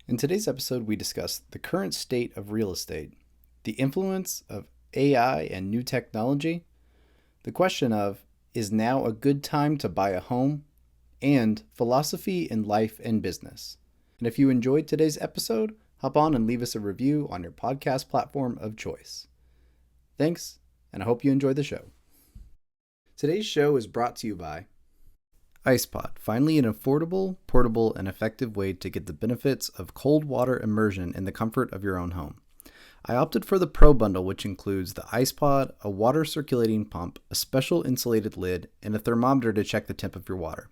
In today's episode, we discuss the current state of real estate, the influence of AI and new technology, the question of, is now a good time to buy a home, and philosophy in life and business. And if you enjoyed today's episode, hop on and leave us a review on your podcast platform of choice. Thanks, and I hope you enjoy the show. Today's show is brought to you by Icepod, finally an affordable, portable, and effective way to get the benefits of cold water immersion in the comfort of your own home. I opted for the Pro Bundle, which includes the Icepod, a water circulating pump, a special insulated lid, and a thermometer to check the temp of your water.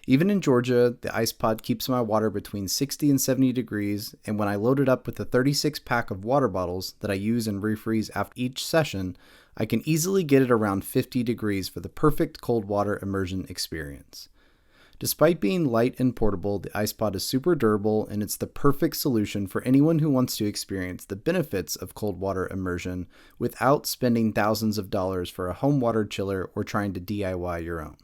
Even in Georgia, the Icepod keeps my water between 60 and 70 degrees, and when I load it up with a 36-pack of water bottles that I use and refreeze after each session, I can easily get it around 50 degrees for the perfect cold water immersion experience. Despite being light and portable, the Icepod is super durable, and it's the perfect solution for anyone who wants to experience the benefits of cold water immersion without spending thousands of dollars for a home water chiller or trying to DIY your own.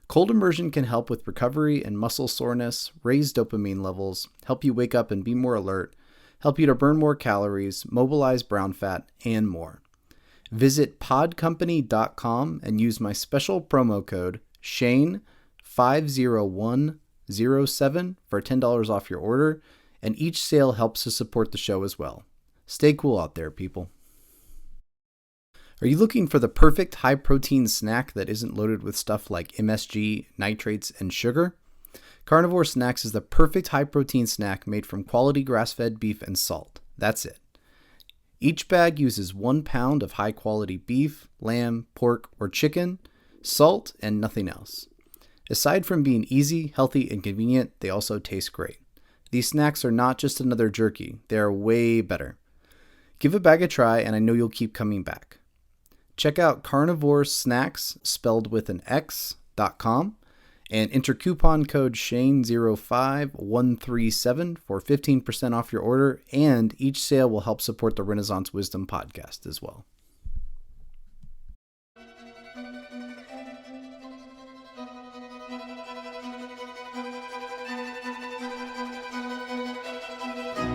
Cold immersion can help with recovery and muscle soreness, raise dopamine levels, help you wake up and be more alert, help you to burn more calories, mobilize brown fat, and more. Visit podcompany.com and use my special promo code SHANE50107 for $10 off your order, and each sale helps to support the show as well. Stay cool out there, people. Are you looking for the perfect high-protein snack that isn't loaded with stuff like MSG, nitrates, and sugar? Carnivore Snacks is the perfect high-protein snack made from quality grass-fed beef and salt. That's it. Each bag uses 1 pound of high-quality beef, lamb, pork, or chicken, salt, and nothing else. Aside from being easy, healthy, and convenient, they also taste great. These snacks are not just another jerky. They are way better. Give a bag a try, and I know you'll keep coming back. Check out Carnivore Snacks, spelled with an X.com, and enter coupon code SHANE05137 for 15% off your order, and each sale will help support the Renaissance Wisdom podcast as well.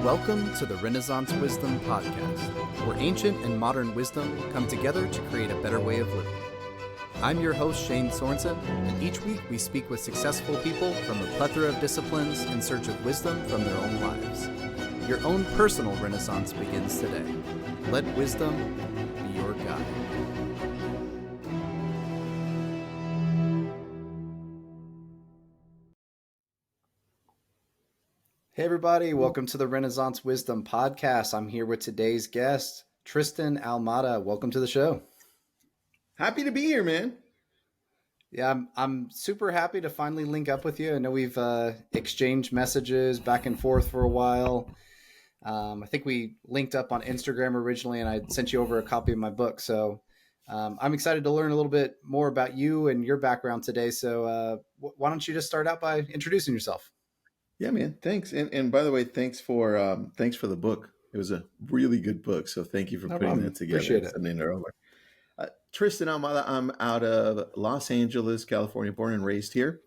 Welcome to the Renaissance Wisdom podcast, where ancient and modern wisdom come together to create a better way of living. I'm your host, Shane Sorensen, and each week we speak with successful people from a plethora of disciplines in search of wisdom from their own lives. Your own personal renaissance begins today. Let wisdom be your guide. Hey everybody, welcome to the Renaissance Wisdom podcast. I'm here with today's guest, Tristan Ahumada. Welcome to the show. Happy to be here, man. Yeah, I'm super happy to finally link up with you. I know we've exchanged messages back and forth for a while. I think we linked up on Instagram originally, and I sent you over a copy of my book. So I'm excited to learn a little bit more about you and your background today. So why don't you just start out by introducing yourself? Yeah, man. Thanks. And by the way, thanks for the book. It was a really good book. So thank you for No putting problem. that together. Appreciate it. Sending it over. Tristan Ahumada, I'm out of Los Angeles, California, born and raised here,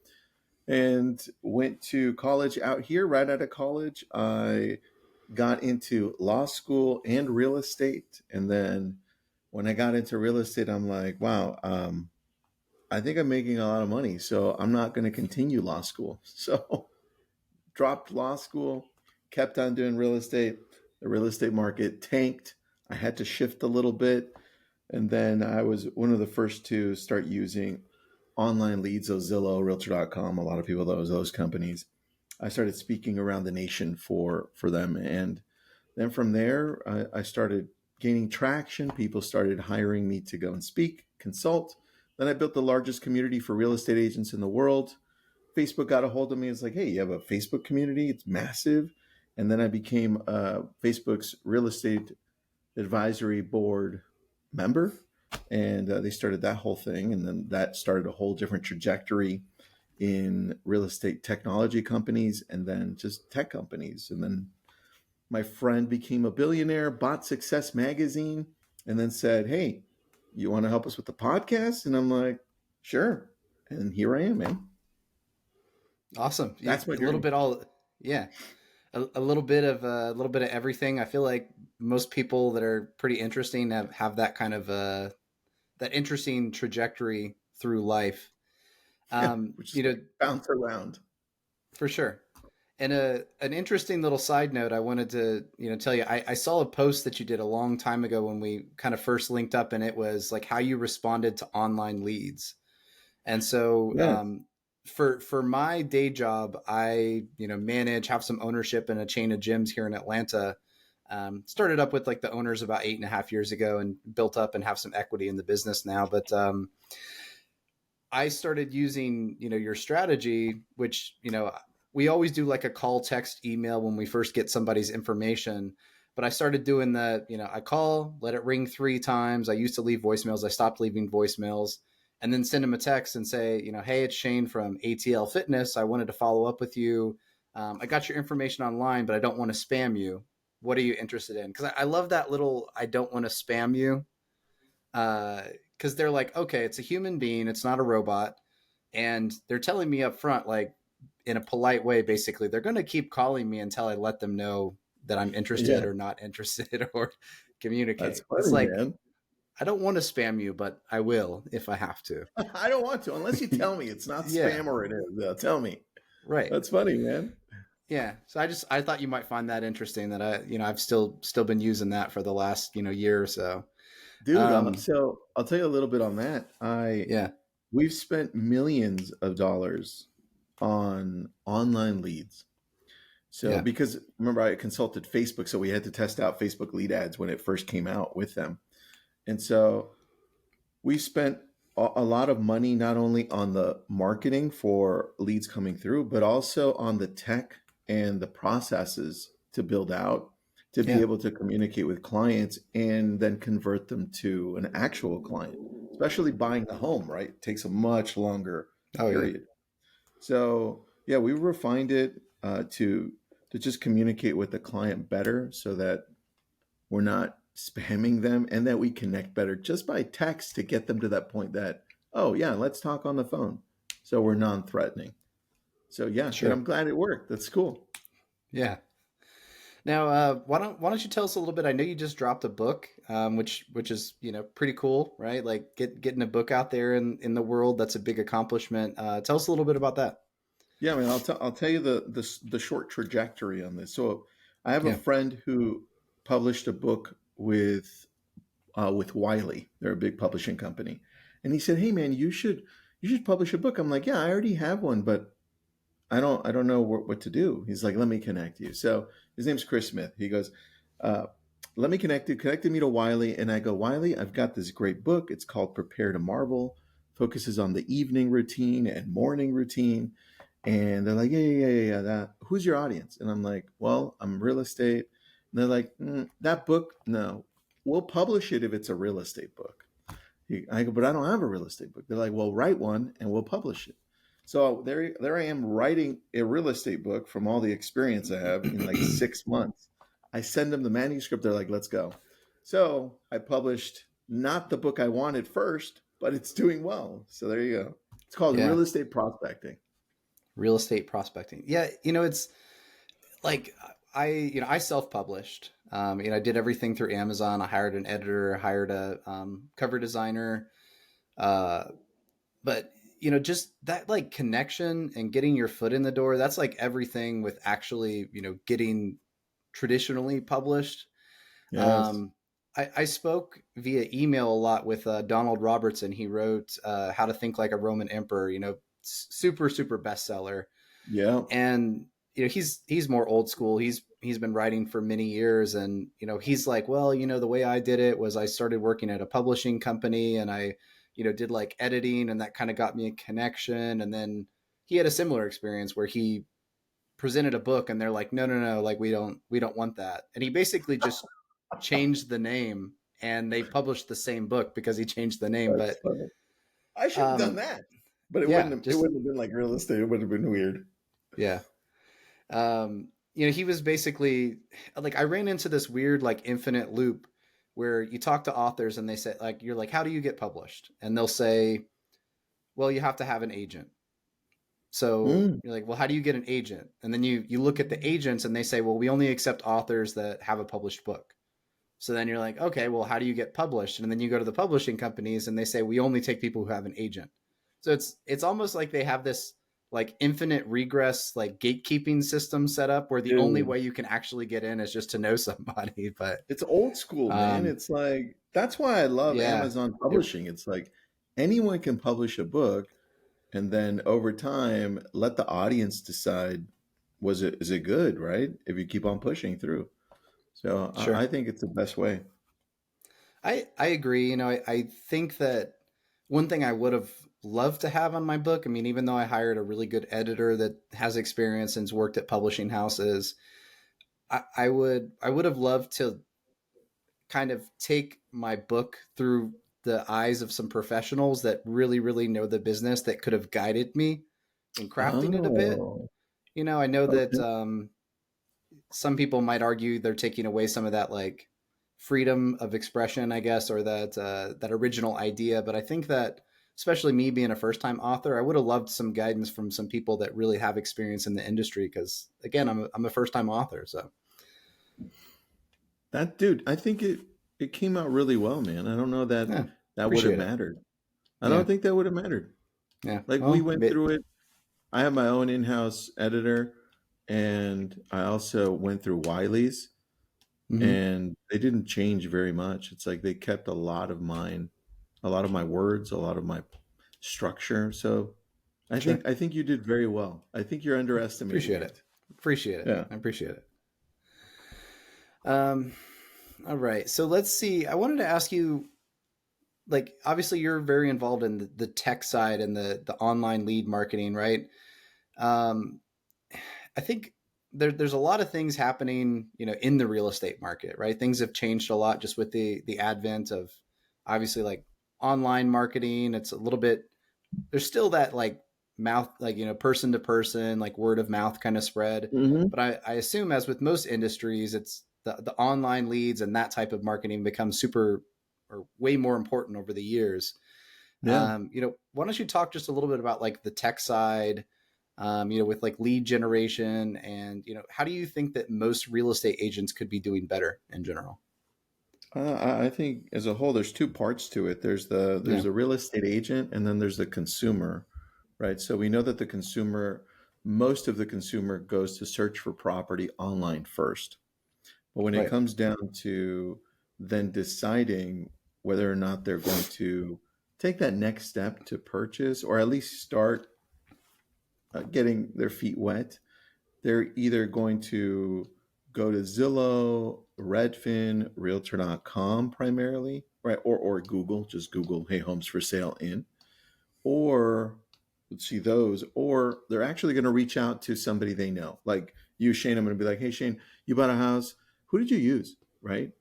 and went to college out here. Right out of college, I got into law school and real estate. And then when I got into real estate, I'm like, wow, I think I'm making a lot of money. So I'm not going to continue law school. So dropped law school, kept on doing real estate. The real estate market tanked. I had to shift a little bit. And then I was one of the first to start using online leads, Zillow, Realtor.com, a lot of people, those companies. I started speaking around the nation for them. And then from there, I started gaining traction. People started hiring me to go and speak, consult. Then I built the largest community for real estate agents in the world. Facebook got a hold of me. It's like, hey, you have a Facebook community. It's massive. And then I became Facebook's real estate advisory board member. And they started that whole thing. And then that started a whole different trajectory in real estate technology companies and then just tech companies. And then my friend became a billionaire, bought Success Magazine, and then said, hey, you want to help us with the podcast? And I'm like, sure. And here I am, man. Awesome. That's my a little journey. bit all, yeah. a little bit of everything. I feel like most people that are pretty interesting have that kind of that interesting trajectory through life. Yeah, which is You know, like bounce around. for sure. And an interesting little side note I wanted to, tell you, I saw a post that you did a long time ago when we kind of first linked up, and it was like how you responded to online leads. And so Yes. for my day job, I, manage, have some ownership in a chain of gyms here in Atlanta. Started up with like the owners about 8.5 years ago and built up and have some equity in the business now. But I started using, your strategy, which, we always do like a call, text, email when we first get somebody's information. But I started doing the, I call, let it ring 3 times. I used to leave voicemails. I stopped leaving voicemails and then send them a text and say, hey, it's Shane from ATL Fitness. I wanted to follow up with you. I got your information online, but I don't want to spam you. What are you interested in? Because I love that little, I don't want to spam you. Because they're like, okay, it's a human being, it's not a robot, and they're telling me up front, like in a polite way, basically, they're going to keep calling me until I let them know that I'm interested Yeah, or not interested or that's communicate. It's funny, like man. I don't want to spam you, but I will if I have to. I don't want to unless you tell me it's not Yeah, spam or it is. Tell me. right. That's funny, man. Yeah. So I thought you might find that interesting that I've still been using that for the last, year or so. Dude, Um, so I'll tell you a little bit on that. I yeah. We've spent millions of dollars on online leads. So Yeah. because remember I consulted Facebook, so we had to test out Facebook lead ads when it first came out with them. And so we spent a lot of money not only on the marketing for leads coming through, but also on the tech and the processes to build out to be Yeah. able to communicate with clients and then convert them to an actual client, especially buying the home, right? It takes a much longer Oh yeah. period. So yeah, we refined it to just communicate with the client better so that we're not spamming them and that we connect better just by text to get them to that point that, oh yeah, let's talk on the phone. So we're non-threatening. So yeah, and Sure. I'm glad it worked. That's cool. Yeah. Now, why don't you tell us a little bit? I know you just dropped a book, which is pretty cool, right? Like getting a book out there in the world. That's a big accomplishment. Tell us a little bit about that. Yeah, I mean, I'll tell you the short trajectory on this. So I have a Yeah. friend who published a book with Wiley. They're a big publishing company, and he said, "Hey man, you should publish a book." I'm like, "Yeah, I already have one, but I don't know what to do." He's like, "Let me connect you." So his name's Chris Smith. He goes, uh, "Let me connected me to Wiley," and I go, "Wiley, I've got this great book. It's called Prepare to Marvel. Focuses on the evening routine and morning routine." And they're like, yeah. Who's your audience? And I'm like, well, I'm real estate. And they're like, that book, no, we'll publish it if it's a real estate book. I go, but I don't have a real estate book. They're like, well, write one and we'll publish it. So there I am writing a real estate book from all the experience I have in like 6 months. I send them the manuscript. They're like, let's go. So I published not the book I wanted first, but it's doing well. So there you go. It's called Yeah. Real Estate Prospecting. Real estate prospecting. Yeah. It's like I self-published. I did everything through Amazon. I hired an editor, hired a cover designer. Uh, but just that like connection and getting your foot in the door, that's like everything with actually getting traditionally published. Yes. um, I spoke via email a lot with Donald Robertson. He wrote How to Think Like a Roman Emperor, super super bestseller. Yeah. And he's more old school. He's been writing for many years, and he's like, well, the way I did it was I started working at a publishing company, and I did like editing, and that kind of got me a connection. And then he had a similar experience where he presented a book, and they're like, no, like we don't want that. And he basically just changed the name, and they published the same book because he changed the name. That's But funny. I should have done um that. But yeah, it just wouldn't have been like real estate. It would have been weird. yeah. He was basically like, I ran into this weird like infinite loop where you talk to authors and they say, like, you're like, how do you get published? And they'll say, well, you have to have an agent. So Mm. you're like, well, how do you get an agent? And then you look at the agents and they say, well, we only accept authors that have a published book. So then you're like, okay, well, how do you get published? And then you go to the publishing companies and they say, we only take people who have an agent. So it's almost like they have this like infinite regress, like gatekeeping system set up where the only Dude, way you can actually get in is just to know somebody. But it's old school, man. um, It's like that's why I love yeah, Amazon it, publishing. It's like anyone can publish a book, and then over time let the audience decide, was it is it good, right? If you keep on pushing through. So sure. I think it's the best way. I agree. You know, I think that one thing I would have loved to have on my book, I mean, even though I hired a really good editor that has experience and's worked at publishing houses, I would have loved to kind of take my book through the eyes of some professionals that really, really know the business that could have guided me in crafting it a bit. Oh, You know, I know that okay. some people might argue they're taking away some of that like freedom of expression, I guess, or that original idea. But I think that, especially me being a first time author, I would have loved some guidance from some people that really have experience in the industry. Because again, I'm a first time author, so That dude, I think it came out really well, man. I don't know that yeah, that would have appreciate it. mattered. I Yeah, don't think that would have mattered. yeah. Like we Well, went through it. I have my own in-house editor, and I also went through Wiley's, mm-hmm, and they didn't change very much. It's like they kept a lot of my words, a lot of my structure. So sure. I think you did very well. I think you're underestimating Appreciate it. it. Appreciate it. Yeah. I appreciate it. Um, all right. So let's see. I wanted to ask you, like, obviously you're very involved in the tech side and the online lead marketing, right? Um, I think there's a lot of things happening, you know, in the real estate market, right? Things have changed a lot just with the advent of obviously like online marketing. It's a little bit there's still that like mouth, like, you know, person to person, like word of mouth kind of spread. Hmm. But I assume as with most industries, it's the online leads and that type of marketing becomes super or way more important over the years. Yeah. You know, why don't you talk just a little bit about like the tech side, you know, with like lead generation and, you know, how do you think that most real estate agents could be doing better in general? I think as a whole, there's two parts to it. There's Yeah. the real estate agent, and then there's the consumer, right? So we know that most of the consumer goes to search for property online first. But when it Right. comes down to then deciding whether or not they're going to take that next step to purchase, or at least start getting their feet wet, they're either going to go to Zillow, Redfin, Realtor.com primarily, right? Or Google, just Google, hey, homes for sale in. Or let's see those, or they're actually going to reach out to somebody they know. Like you, Shane, I'm going to be like, hey, Shane, you bought a house. Who did you use? Right?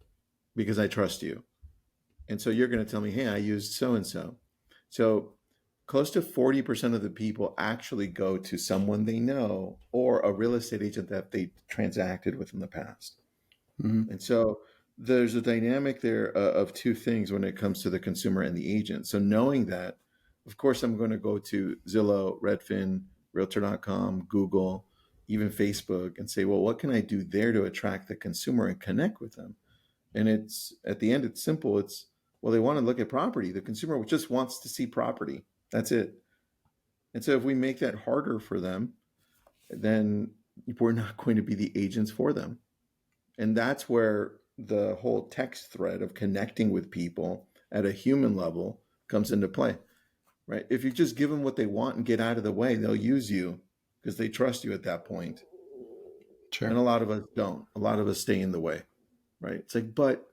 Because I trust you. And so you're going to tell me, hey, I used so and so. So close to 40% of the people actually go to someone they know or a real estate agent that they transacted with in the past. Mm-hmm. And so there's a dynamic there of two things when it comes to the consumer and the agent. So knowing that, of course, I'm going to go to Zillow, Redfin, Realtor.com, Google, even Facebook, and say, well, what can I do there to attract the consumer and connect with them? And it's at the end, it's simple. It's, well, they want to look at property. The consumer just wants to see property. That's it. And so if we make that harder for them, then we're not going to be the agents for them. And that's where the whole text thread of connecting with people at a human level comes into play, right? If you just give them what they want and get out of the way, they'll use you because they trust you at that point. And Sure. a lot of us don't. A lot of us stay in the way, right? It's like, but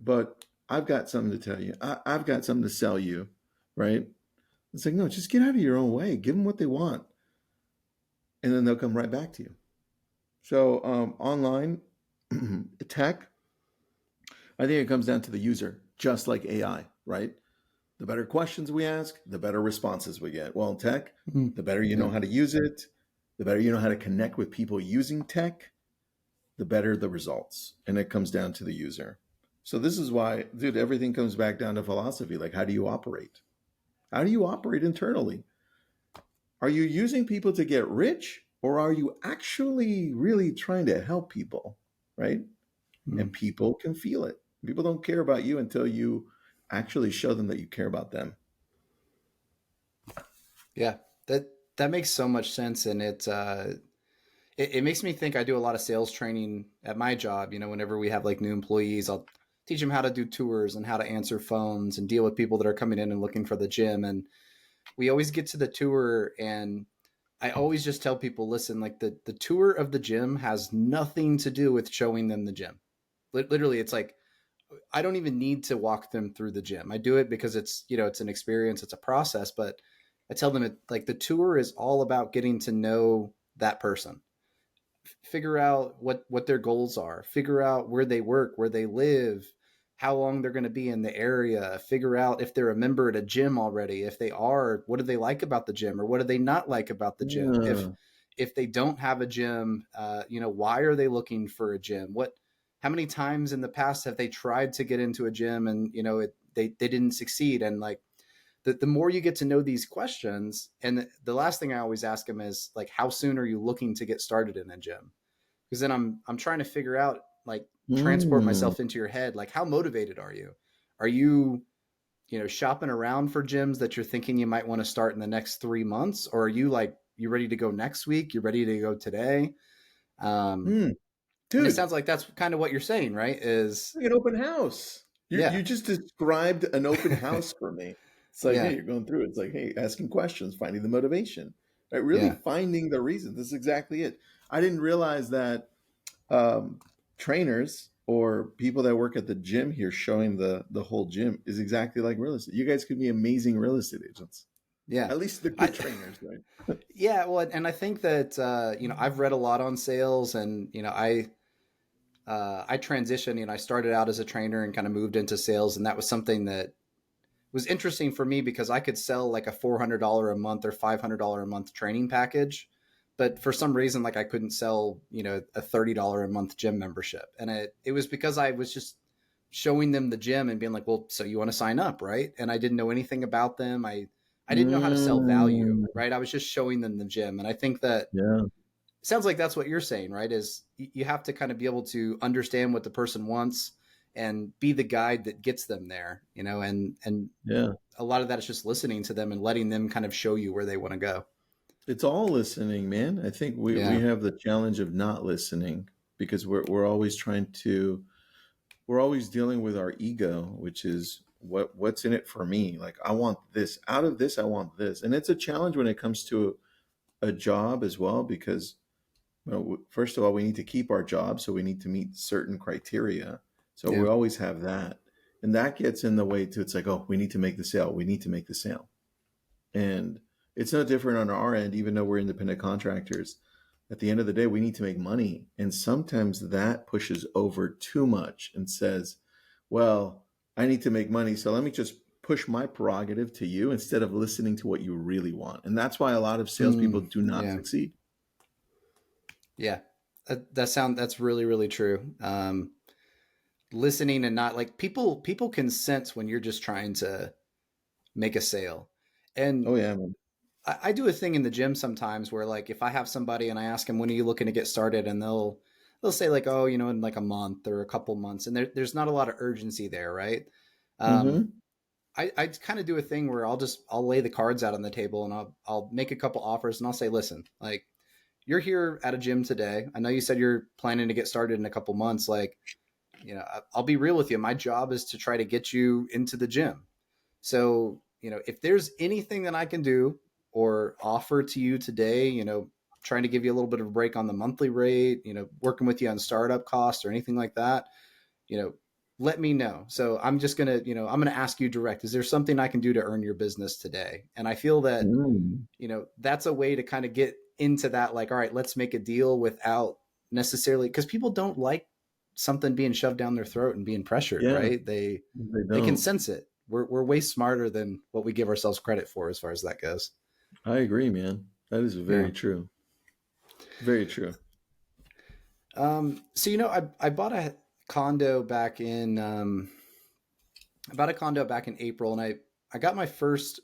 I've got something to tell you. I've got something to sell you, right? It's like, no, just get out of your own way. Give them what they want, and then they'll come right back to you. So online tech, I think it comes down to the user, just like AI, right? The better questions we ask, the better responses we get. Well, in tech, Mm-hmm. the better you Yeah. know how to use it, the better you know how to connect with people using tech, the better the results. And it comes down to the user. So this is why, dude, everything comes back down to philosophy. Like, how do you operate? How do you operate internally? Are you using people to get rich, or are you actually really trying to help people? Right? And Mm. people can feel it. People don't care about you until you actually show them that you care about them. Yeah, that that makes so much sense, and it makes me think. I do a lot of sales training at my job. Whenever we have like new employees, I'll teach them how to do tours and how to answer phones and deal with people that are coming in and looking for the gym. And we always get to the tour, and I always just tell people, listen, like the tour of the gym has nothing to do with showing them the gym. Literally, it's like I don't even need to walk them through the gym. I do it because it's an experience, it's a process, but I tell them like the tour is all about getting to know that person. Figure out what their goals are, figure out where they work, where they live, how long they're going to be in the area, figure out if they're a member at a gym already. If they are, what do they like about the gym, or what do they not like about the gym? if Yeah. if they don't have a gym, why are they looking for a gym? How many times in the past have they tried to get into a gym and they didn't succeed? And like the more you get to know these questions, and the last thing I always ask them is like, how soon are you looking to get started in a gym? Because then I'm trying to figure out, like, transport Mm. myself into your head. Like, how motivated are you? Are you shopping around for gyms that you're thinking you might want to start in the next 3 months, or are you like, you ready to go next week, you're ready to go today? um Mm. and it Dude, sounds like that's kind of what you're saying, right? Is like an open house. You yeah, just described an open house for me. It's like, yeah, hey, you're going through it. It's like, hey, asking questions, finding the motivation, right? Really yeah, finding the reason. This is exactly it. I didn't realize that um, trainers or people that work at the gym here showing the whole gym is exactly like real estate. You guys could be amazing real estate agents. yeah. At least the I good trainers, right? Yeah, well, and I think that I've read a lot on sales, and I transitioned. I started out as a trainer and kind of moved into sales, and that was something that was interesting for me because I could sell like a $400 a month or $500 a month training package, but for some reason, like I couldn't sell a $30 a month gym membership, and it was because I was just showing them the gym and being like, well, so you want to sign up, right? And I didn't know anything about them. I didn't know how to sell value, Mm, right? I was just showing them the gym, and I think that yeah, sounds like that's what you're saying, right? Is you have to kind of be able to understand what the person wants and be the guide that gets them there, and yeah. a lot of that is just listening to them and letting them kind of show you where they want to go. It's all listening, man. I think we Yeah. have the challenge of not listening because we're always we're always dealing with our ego, which is what's in it for me. Like I want this out of this, I want this, and it's a challenge when it comes to a job as well because well, first of all, we need to keep our job, so we need to meet certain criteria. So Yeah. we always have that, and that gets in the way too. It's like, oh, we need to make the sale. We need to make the sale, and it's no different on our end. Even though we're independent contractors, at the end of the day, we need to make money, and sometimes that pushes over too much and says, well, I need to make money, so let me just push my prerogative to you instead of listening to what you really want. And that's why a lot of salespeople do not Yeah. succeed. Yeah. That's really, really true. Listening and not like people can sense when you're just trying to make a sale. And Oh yeah, man. I do a thing in the gym sometimes where, like, if I have somebody and I ask them, when are you looking to get started? And they'll say like, oh, in like a month or a couple months. And there's not a lot of urgency there. Right. Um, Mm-hmm. I kind of do a thing where I'll lay the cards out on the table, and I'll make a couple offers, and I'll say, listen, like, you're here at a gym today. I know you said you're planning to get started in a couple months. Like, I'll be real with you. My job is to try to get you into the gym. So, if there's anything that I can do or offer to you today, trying to give you a little bit of a break on the monthly rate, working with you on startup costs or anything like that, you know, let me know. So I'm just going to, I'm going to ask you direct, is there something I can do to earn your business today? And I feel that, Mm. that's a way to kind of get into that, like, all right, let's make a deal without necessarily, because people don't like something being shoved down their throat and being pressured, Yeah, right? they They can don't. sense it. We're way smarter than what we give ourselves credit for as far as that goes. I agree, man. That is Yeah. very true. Very true. So I bought a condo back in I bought a condo back in April, and I got my first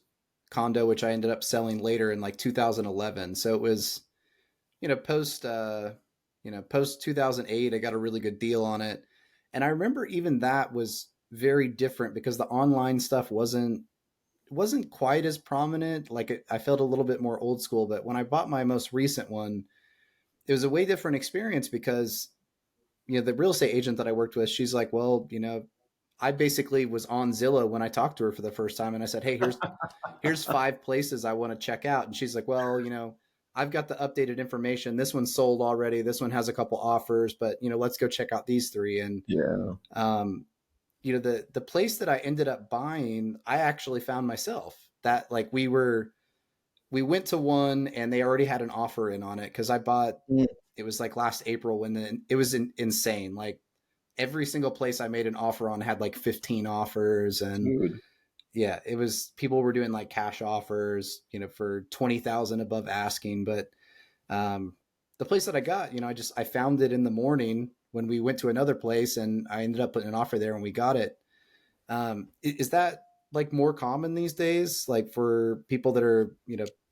condo, which I ended up selling later in like 2011. So it was, post 2008, I got a really good deal on it. And I remember even that was very different because the online stuff wasn't quite as prominent. Like I felt a little bit more old school, but when I bought my most recent one, it was a way different experience because the real estate agent that I worked with, she's like, well, I basically was on Zillow when I talked to her for the first time, and I said, hey, here's 5 places I want to check out, and she's like, well, I've got the updated information. This one's sold already. This one has a couple offers, but let's go check out these 3. And Yeah. the place that I ended up buying, I actually found myself that like we went to one and they already had an offer in on it because I bought. Mm. It was like last April when it was insane. Like every single place I made an offer on had like 15 offers, and Dude. yeah, it was people were doing like cash offers, for 20,000 above asking. But the place that I got, I found it in the morning when we went to another place, and I ended up putting an offer there and we got it. Is that like more common these days? Like for people that are,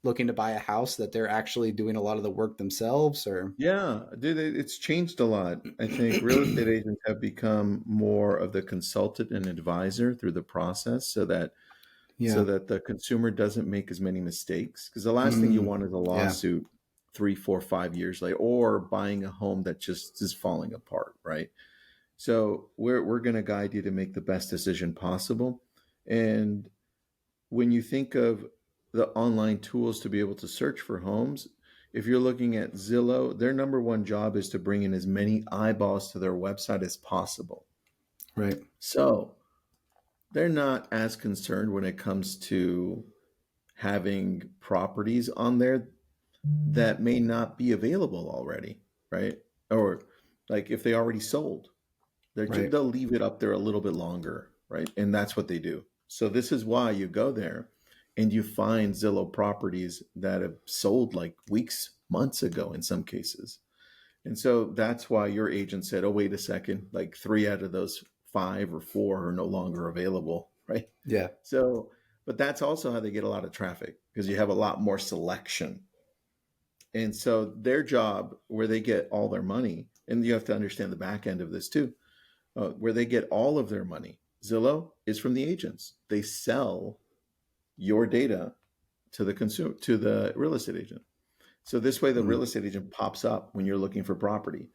looking to buy a house, that they're actually doing a lot of the work themselves, or? Yeah, dude, it's changed a lot. I think real estate agents have become more of the consultant and advisor through the process so Yeah. that the consumer doesn't make as many mistakes. Because the last thing you Mm, want is a yeah. lawsuit 3, 4, 5 years later, or buying a home that just is falling apart, right? So we're going to guide you to make the best decision possible. And when you think of the online tools to be able to search for homes, if you're looking at Zillow, their number one job is to bring in as many eyeballs to their website as possible. Right. So they're not as concerned when it comes to having properties on there that may not be available already, right? Or like if they already sold, Right. they'll leave it up there a little bit longer, right? And that's what they do. So this is why you go there and you find Zillow properties that have sold like weeks, months ago in some cases. And so that's why your agent said, oh, wait a second, like 3 out of those 5 or 4 are no longer available, right? Yeah. So, but that's also how they get a lot of traffic because you have a lot more selection. And so their job, where they get all their money, and you have to understand the back end of this too, where they get all of their money. Zillow is from the agents. They sell your data to the consumer, to the real estate agent. So this way, the Mm, real estate agent pops up when you're looking for property.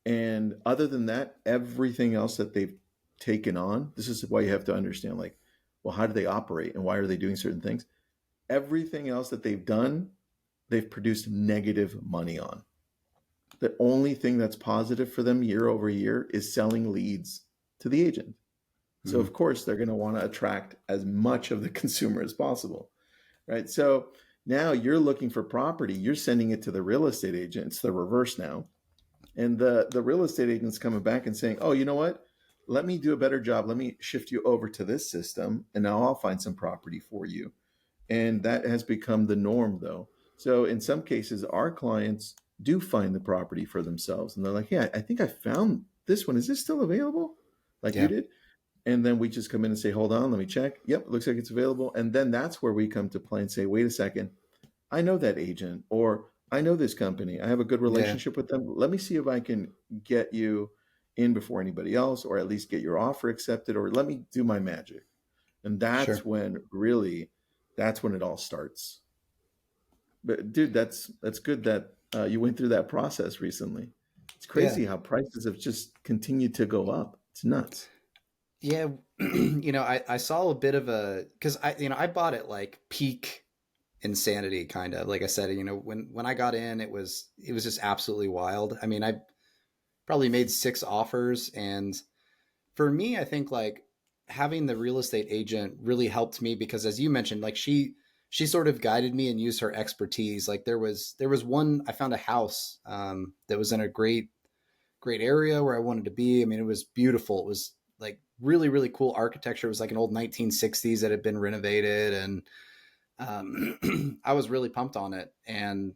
And other than that, everything else that they've taken on, this is why you have to understand, like, well, how do they operate and why are they doing certain things? Everything else that they've done, they've produced negative money on. The only thing that's positive for them year over year is selling leads to the agent. So mm, of course they're going to want to attract as much of the consumer as possible, right? So now you're looking for property, you're sending it to the real estate agent. It's the reverse now. And the real estate agent's coming back and saying, "Oh, you know what? Let me do a better job. Let me shift you over to this system and now I'll find some property for you." And that has become the norm though. So in some cases our clients do find the property for themselves and they're like, "Yeah, I think I found this one. Is this still available?" Like you yeah. did. And then we just come in and say, hold on, let me check. Yep, it looks like it's available. And then that's where we come to play and say, wait a second, I know that agent or I know this company. I have a good Yeah. relationship with them. Let me see if I can get you in before anybody else, or at least get your offer accepted, or let me do my magic. And Sure. that's when really, that's when it all starts. But dude, that's good that you went through that process recently. It's Yeah. crazy how prices have just continued to go up. It's nuts. Yeah. I saw a bit of because I bought it like peak insanity, kind of. Like I said, when I got in, it was just absolutely wild. I mean, I probably made 6 offers, and for me, I think like having the real estate agent really helped me because, as you mentioned, like she sort of guided me and used her expertise. Like there was one, I found a house that was in a great area where I wanted to be. I mean, it was beautiful. It was like really really cool architecture. It was like an old 1960s that had been renovated, and I was really pumped on it. And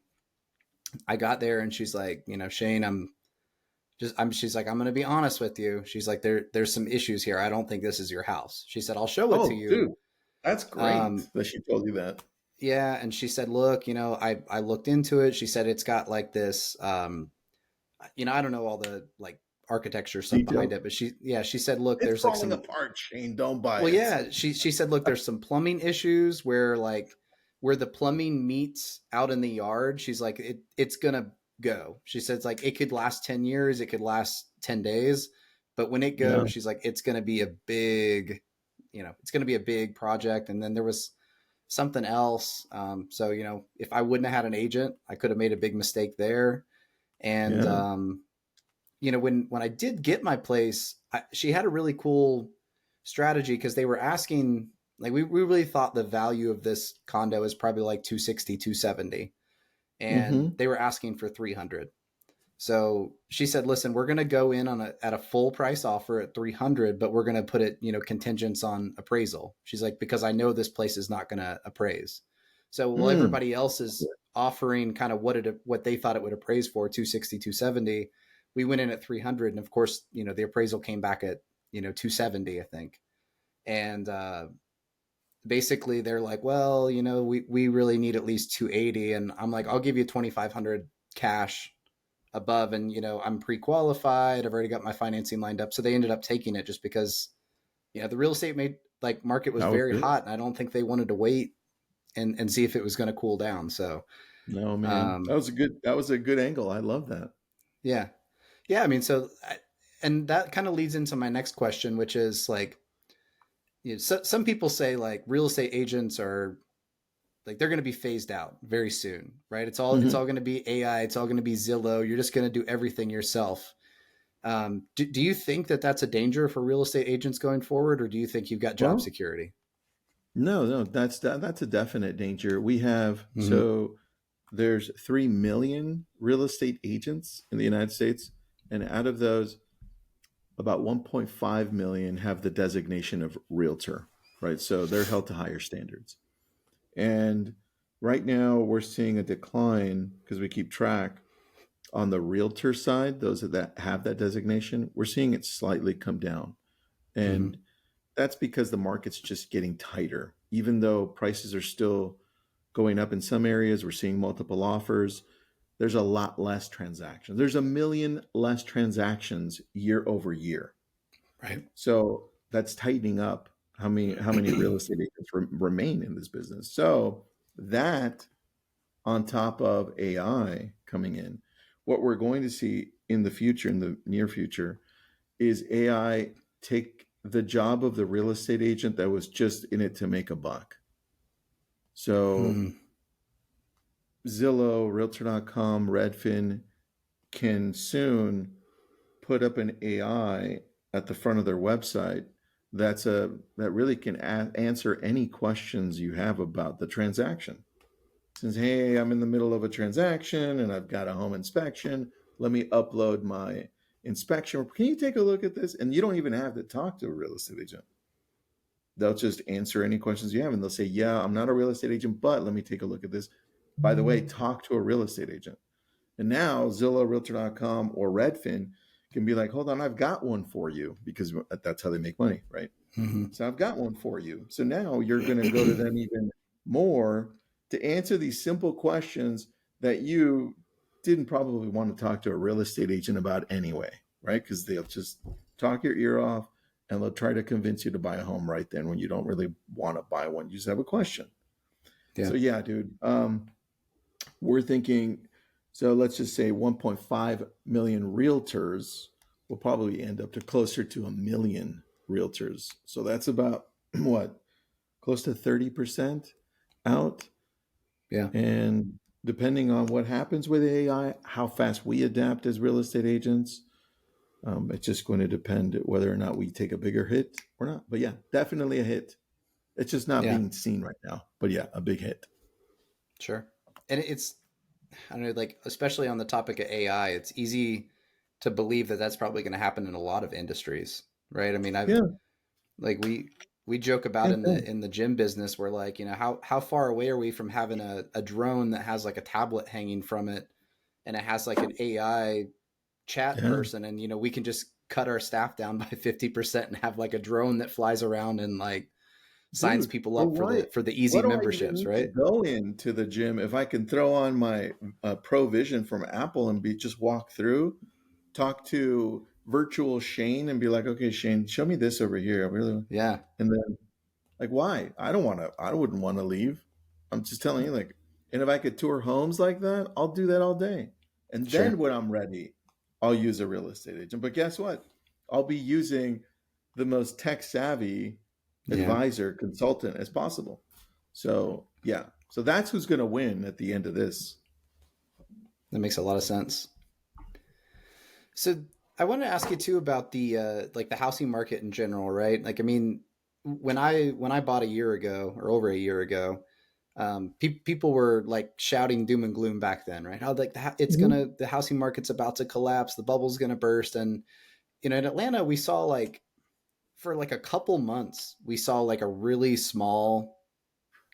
I got there, and she's like, Shane, she's like, I'm going to be honest with you. She's like, there's some issues here. I don't think this is your house. She said, I'll show it to Oh, you. dude. That's great Um, that she told you that. yeah, and she said, "Look, I looked into it." She said it's got like this, I don't know all the like architecture stuff behind Details. it, but she said, "Look, It's there's like falling some." apart, Shane. Don't buy Well, it. yeah, she said, "Look, there's some plumbing issues where the plumbing meets out in the yard. She's like, it's gonna go." She says like it could last 10 years, it could last 10 days, but when it Yeah. goes, she's like, it's gonna be a big, it's gonna be a big project. And then there was something else. So if I wouldn't have had an agent, I could have made a big mistake there. And Yeah. when I did get my place, she had a really cool strategy because they were asking, like, we really thought the value of this condo is probably like 260, 270, and Mm-hmm. they were asking for 300. So she said, listen, we're going to go in at a full price offer at 300, but we're going to put it, contingents on appraisal. She's like, because I know this place is not going to appraise. So while Mm. everybody else is offering kind of what they thought it would appraise for, 260, 270, we went in at 300. And of course, the appraisal came back at, 270, I think. And, basically they're like, well, we really need at least 280. And I'm like, I'll give you 2,500 cash above, and I'm pre-qualified, I've already got my financing lined up. So they ended up taking it just because the real estate market was That was very good. hot, and I don't think they wanted to wait and see if it was going to cool down. So No, man. um That was a good angle. I love that. yeah, yeah, I mean, and that kind of leads into my next question, which is like, some people say like real estate agents are like, they're going to be phased out very soon, right? It's all Hmm. going to be AI, it's all going to be Zillow, you're just going to do everything yourself. Do you think that that's a danger for real estate agents going forward, or do you think you've got job Well, security? no, that's a definite danger. We have Mm-hmm. there's 3 million real estate agents in the United States, and out of those, about 1.5 million have the designation of realtor, right? So they're held to higher standards. And right now, we're seeing a decline because we keep track on the realtor side, those that have that designation, we're seeing it slightly come down. Mm-hmm. And that's because the market's just getting tighter. Even though prices are still going up in some areas, we're seeing multiple offers. There's a lot less transactions. There's a million less transactions year over year. Right. So that's tightening up how many real estate agents remain in this business. So that on top of AI coming in, what we're going to see in the future, in the near future, is AI take the job of the real estate agent that was just in it to make a buck. So Mm-hmm. Zillow, Realtor.com, Redfin can soon put up an AI at the front of their website that really can answer any questions you have about the transaction. Says, hey, I'm in the middle of a transaction and I've got a home inspection. Let me upload my inspection. Can you take a look at this? And you don't even have to talk to a real estate agent. They'll just answer any questions you have and they'll say, yeah, I'm not a real estate agent, but let me take a look at this. By the way, talk to a real estate agent. And now Zillow, Realtor.com, or Redfin can be like, hold on, I've got one for you, because that's how they make money, right? Mm-hmm. So I've got one for you. So now you're going to go to them even more to answer these simple questions that you didn't probably want to talk to a real estate agent about anyway, right? Because they'll just talk your ear off and they'll try to convince you to buy a home right then when you don't really want to buy one. You just have a question. Yeah. So yeah, dude, we're thinking, so let's just say 1.5 million realtors will probably end up to closer to a million realtors. So that's about what, close to 30% out. Yeah. And depending on what happens with AI, how fast we adapt as real estate agents, it's just going to depend whether or not we take a bigger hit or not. But yeah, definitely a hit. It's just not Yeah. being seen right now. But yeah, a big hit. Sure. And I don't know, like, especially on the topic of AI, it's easy to believe that that's probably going to happen in a lot of industries, right? I mean, I've Yeah. like we joke about Same in thing. the gym business, where like, how far away are we from having a drone that has like a tablet hanging from it, and it has like an AI chat Yeah. person, and we can just cut our staff down by 50% and have like a drone that flies around and like signs dude, people or up for why? the easy What do I even memberships, need to right? go into the gym if I can throw on my Pro Vision from Apple and be just walk through, talk to virtual Shane and be like, okay, Shane, show me this over here. I really, Yeah, and then like, why? I don't want to. I wouldn't want to leave. I'm just telling you, like, and if I could tour homes like that, I'll do that all day. And then sure. when I'm ready, I'll use a real estate agent. But guess what? I'll be using the most tech savvy Yeah, advisor consultant as possible. So yeah, so that's who's going to win at the end of this. that makes a lot of sense. So I want to ask you too about the like the housing market in general, right? Like, I mean, when I bought a year ago or over a year ago, people were like shouting doom and gloom back then, right? How like Mhm. the housing market's about to collapse, the bubble's gonna burst, and in Atlanta we saw like for like a couple months we saw like a really small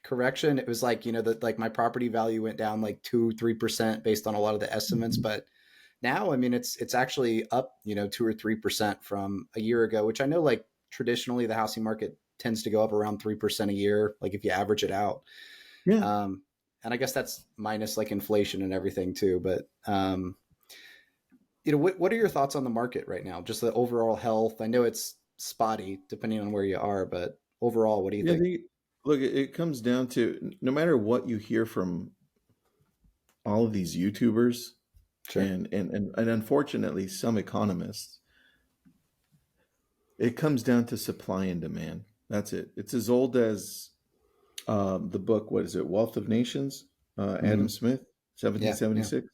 correction. It was like that like my property value went down like 2-3% based on a lot of the estimates, but now I mean it's actually up 2 or 3% from a year ago, which I know like traditionally the housing market tends to go up around 3% a year, like if you average it out. Yeah. um, and I guess that's minus like inflation and everything too. But what are your thoughts on the market right now? Just the overall health. I know it's spotty depending on where you are, but overall, what do you Yeah. think? Look, it comes down to no matter what you hear from all of these YouTubers Sure. and unfortunately some economists, it comes down to supply and demand. That's it. It's as old as the book. What is it? Wealth of Nations. Adam Mm-hmm. Smith, Yeah. Yeah. 1776.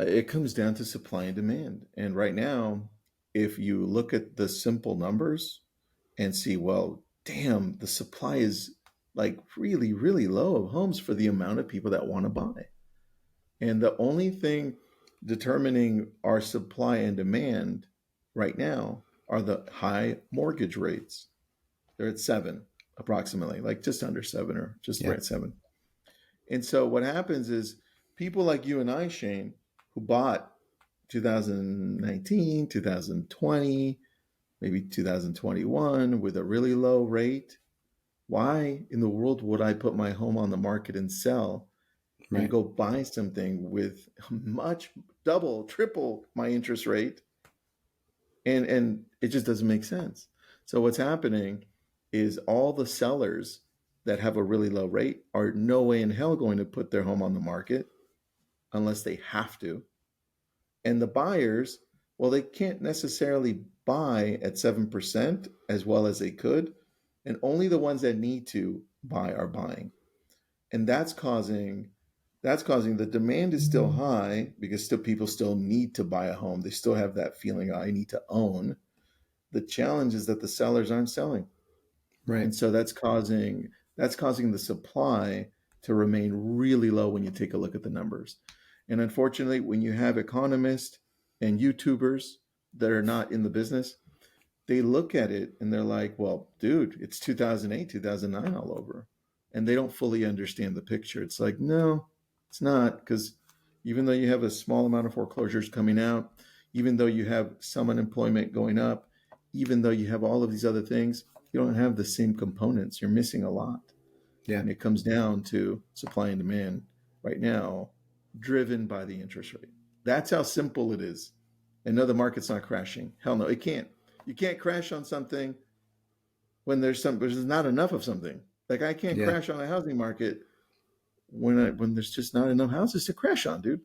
It comes down to supply and demand. And right now, if you look at the simple numbers and see, well, damn, the supply is like really, really low of homes for the amount of people that want to buy. And the only thing determining our supply and demand right now are the high mortgage rates. They're at seven, approximately, like just under seven or just Yeah. right at seven. And so what happens is people like you and I, Shane, who bought 2019, 2020, maybe 2021 with a really low rate. Why in the world would I put my home on the market and sell and Right. go buy something with much double, triple my interest rate? And it just doesn't make sense. So what's happening is all the sellers that have a really low rate are no way in hell going to put their home on the market unless they have to. And the buyers, well, they can't necessarily buy at 7% as well as they could. And only the ones that need to buy are buying. And that's causing the demand is still high because still people still need to buy a home. They still have that feeling I need to own. The challenge is that the sellers aren't selling. Right. And so that's causing the supply to remain really low when you take a look at the numbers. And unfortunately, when you have economists and YouTubers that are not in the business, they look at it and they're like, well, dude, it's 2008, 2009 all over. And they don't fully understand the picture. It's like, no, it's not. Because even though you have a small amount of foreclosures coming out, even though you have some unemployment going up, even though you have all of these other things, you don't have the same components. You're missing a lot. Yeah. And it comes down to supply and demand right now, driven by the interest rate. That's how simple it is. And no, the market's not crashing. Hell no, it can't. You can't crash on something when there's not enough of something. Like I can't Yeah. crash on a housing market when there's just not enough houses to crash on, dude.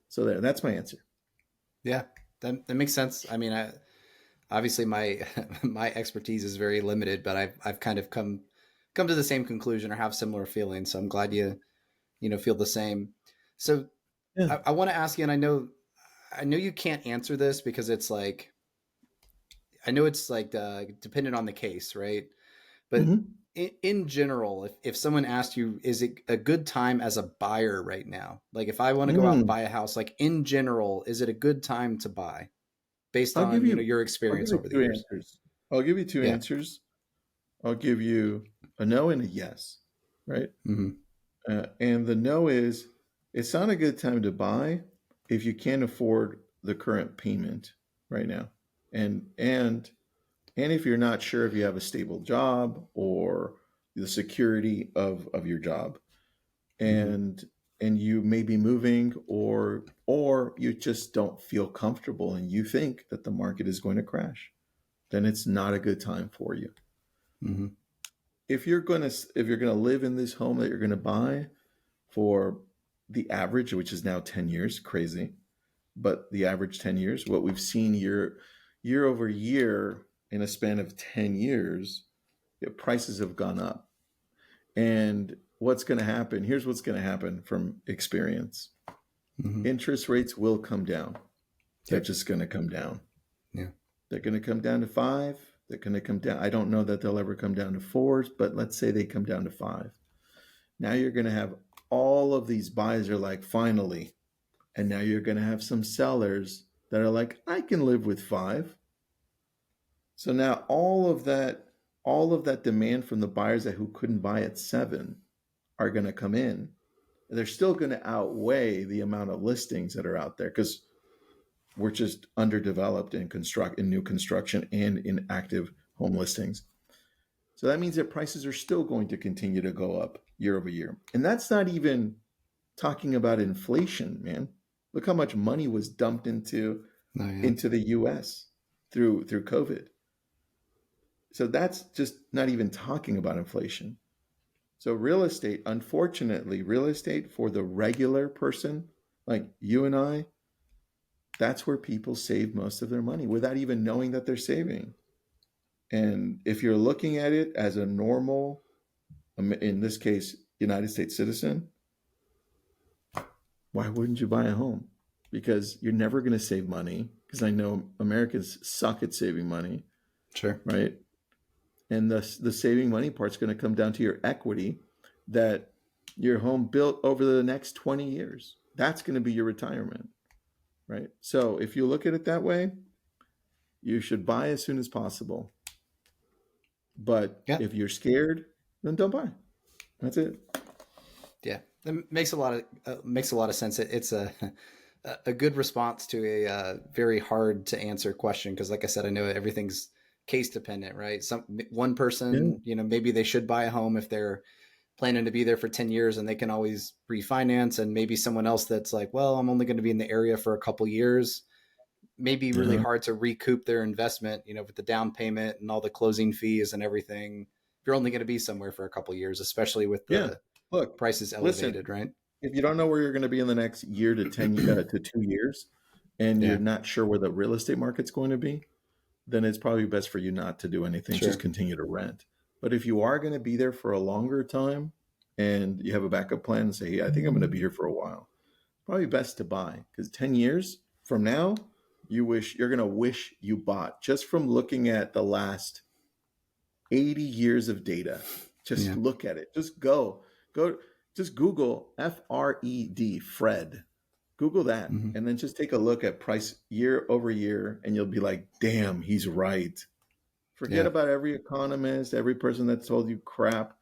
So that's my answer. Yeah. That makes sense. I mean, obviously my my expertise is very limited, but I've kind of come to the same conclusion or have similar feelings. So I'm glad you feel the same. So Yeah. I want to ask you, and I know you can't answer this because it's like I know it's like dependent on the case, right? But Mm-hmm. in general, if someone asked you, is it a good time as a buyer right now? Like if I want to go out and Mm. buy a house, like in general, is it a good time to buy based I'll give on you. your I'll give experience you over the two years? answers. I'll give you two Yeah. answers. I'll give you a no and a yes. Right. Mm-hmm. And the no is it's not a good time to buy if you can't afford the current payment right now. And And if you're not sure if you have a stable job or the security of your job, Mm-hmm. and you may be moving, or you just don't feel comfortable and you think that the market is going to crash, then it's not a good time for you. Mm-hmm. If you're gonna live in this home that you're gonna buy for the average, which is now 10 years, crazy, but the average 10 years, what we've seen year over year in a span of 10 years, prices have gone up. And what's going to happen? Here's what's going to happen from experience. Mm-hmm. Interest rates will come down. They're Yep. just going to come down. Yeah. They're going to come down to 5. They're going to come down. I don't know that they'll ever come down to 4s, but let's say they come down to 5. Now you're going to have all of these buyers are like, finally. And now you're going to have some sellers that are like, I can live with 5. So now all of that demand from the buyers that who couldn't buy at 7 are going to come in. They're still going to outweigh the amount of listings that are out there because we're just underdeveloped in new construction and in active home listings. So that means that prices are still going to continue to go up year over year. And that's not even talking about inflation, man. Look how much money was dumped into Oh, yeah. into the US through COVID. So that's just not even talking about inflation. So real estate, unfortunately, real estate for the regular person like you and I, that's where people save most of their money without even knowing that they're saving. And if you're looking at it as a normal, in this case, United States citizen, why wouldn't you buy a home? Because you're never going to save money. Because I know Americans suck at saving money, Sure. right? And the saving money part's going to come down to your equity that your home built over the next 20 years. That's going to be your retirement, right? So if you look at it that way, you should buy as soon as possible. But Yeah. if you're scared, then don't buy. That's it. Yeah. That makes a lot of sense. It's a good response to a very hard to answer question because, like I said, I know everything's case dependent, right? One Yeah. person, maybe they should buy a home if they're planning to be there for 10 years and they can always refinance, and maybe someone else that's like, well, I'm only going to be in the area for a couple years, maybe really Yeah. hard to recoup their investment, with the down payment and all the closing fees and everything. If you're only going to be somewhere for a couple years, especially with Yeah. the Look, prices listen, elevated, right? if you don't know where you're going to be in the next year to 10 to 2 years and you're Yeah, not sure where the real estate market's going to be, then it's probably best for you not to do anything, just sure. continue to rent. But if you are going to be there for a longer time and you have a backup plan and say, hey, I think I'm going to be here for a while, probably best to buy because 10 years from now, you're going to wish you bought just from looking at the last 80 years of data. Just Yeah. look at it. Just Google Fred. Google that Mm-hmm. and then just take a look at price year over year and you'll be like, damn, he's right. Forget Yeah. about every economist, every person that told you crap.